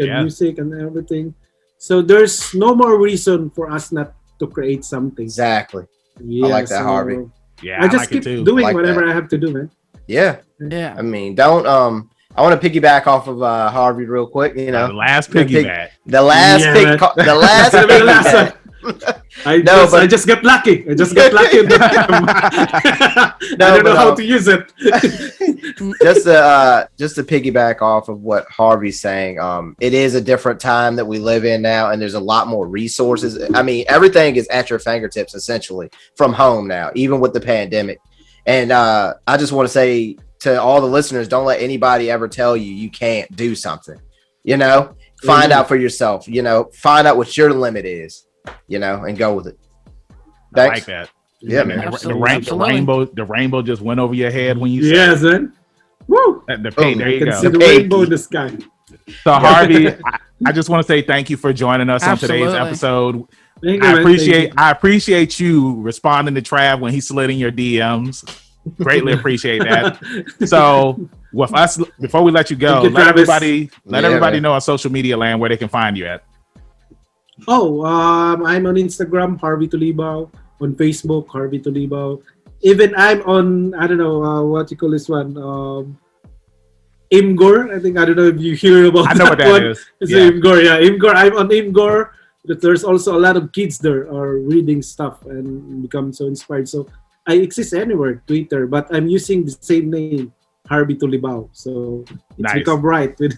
Yeah. Music and everything. So there's no more reason for us not to create something. Exactly. Yeah, like that, Harvey. Yeah, I just like it keep too. doing Like whatever that. I have to do, man. Yeah. Yeah. I mean, don't I want to piggyback off of Harvey real quick. You know, The last Pig- piggyback. the last Yeah, pick, man. the last The last piggyback. one. I but- just got lucky. I just got lucky. I don't know how to use it. just to piggyback off of what Harvey's saying, it is a different time that we live in now, and there's a lot more resources. I mean, everything is at your fingertips essentially from home now, even with the pandemic. And I just want to say to all the listeners, don't let anybody ever tell you can't do something. You know, find out for yourself. You know, find out what your limit is. You know, and go with it. I Thanks. like that. Yeah, The, man. Absolutely. the rainbow just went over your head when you said Yes, man. Woo! the paint. There I you can go. see the Hey. rainbow in the sky. So Harvey, I just want to say thank you for joining us on today's Absolutely. episode. Thank you, man. I appreciate you responding to Trav when he slid in your DMs. Greatly appreciate that. So with us, before we let you go, Thank you, let Travis. everybody man. know on social media land where they can find you at. Oh, I'm on Instagram, Harvey Tolibao. On Facebook, Harvey Tolibao. Even I'm on, I don't know, what you call this one, Imgur. I don't know if you hear about I know what that one. is. It's Yeah. Imgur, yeah. Imgur. I'm on Imgur. But there's also a lot of kids there are reading stuff and become so inspired. So I exist anywhere, Twitter, but I'm using the same name, Harvey Tolibao. So it's Nice. become right with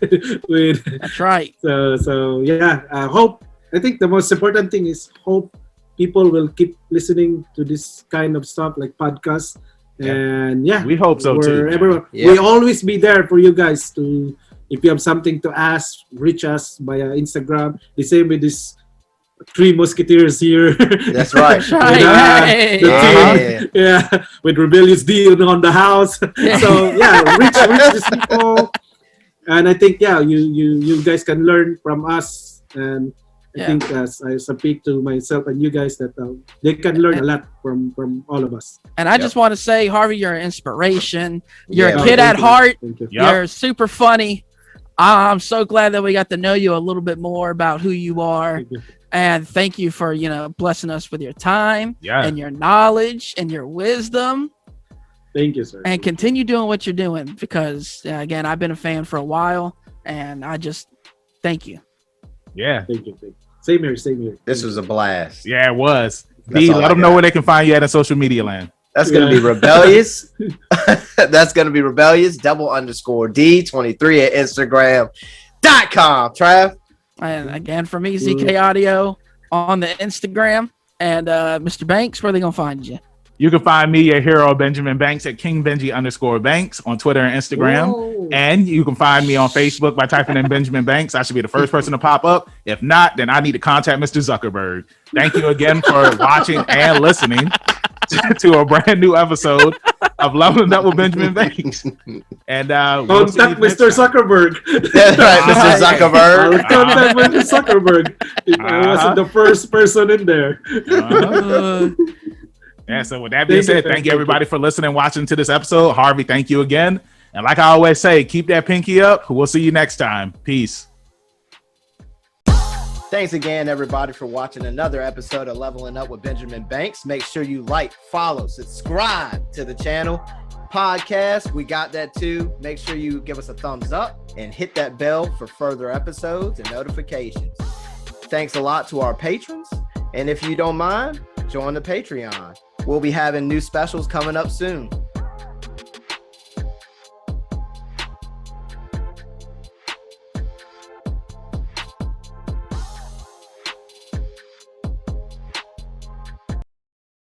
with That's right. so yeah. I think the most important thing is hope people will keep listening to this kind of stuff like podcasts. Yeah. And yeah, We hope so too. wherever man. Yeah. we always be there for you guys to, if you have something to ask, reach us via Instagram. The same with this three musketeers here. That's right. That's right. Yeah. Hey. The Yeah. team, yeah, with Rebellious D on the house. So yeah, reach these people, and I think you guys can learn from us, and I Yeah. think as I speak to myself and you guys that they can learn a lot from all of us. And I just want to say, Harvey, you're an inspiration. You're Yeah. a kid at Thank you. heart. Thank you. Yep. You're super funny. I'm so glad that we got to know you a little bit more about who you are. Thank you. And thank you for, blessing us with your time Yeah. and your knowledge and your wisdom. Thank you, sir. And continue doing what you're doing because, again, I've been a fan for a while. And I just thank you. Yeah. Thank you. Same here. This was a blast. Yeah, it was. That's D, all let I them know got. where they can find you at in social media land. That's gonna be rebellious. That's gonna be rebellious _D23 at Instagram.com. Trav. And again, for me, ZK Audio on the Instagram. And Mr. Banks, where are they going to find you? You can find me, your hero, Benjamin Banks, at KingBenji_Banks on Twitter and Instagram. Whoa. And you can find me on Facebook by typing in Benjamin Banks. I should be the first person to pop up. If not, then I need to contact Mr. Zuckerberg. Thank you again for watching and listening to a brand new episode of Leveling Up with Benjamin Banks. And we'll see you Contact next Mr. time. Zuckerberg. That's right, Mr. I'll Zuckerberg. contact Mr. Zuckerberg. If I wasn't the first person in there. Uh-huh. Yeah, so with that being said, thank you everybody for listening and watching to this episode. Harvey, thank you again. And like I always say, keep that pinky up. We'll see you next time. Peace. Thanks again, everybody, for watching another episode of Leveling Up with Benjamin Banks. Make sure you like, follow, subscribe to the channel. Podcast, we got that too. Make sure you give us a thumbs up and hit that bell for further episodes and notifications. Thanks a lot to our patrons. And if you don't mind, join the Patreon. We'll be having new specials coming up soon.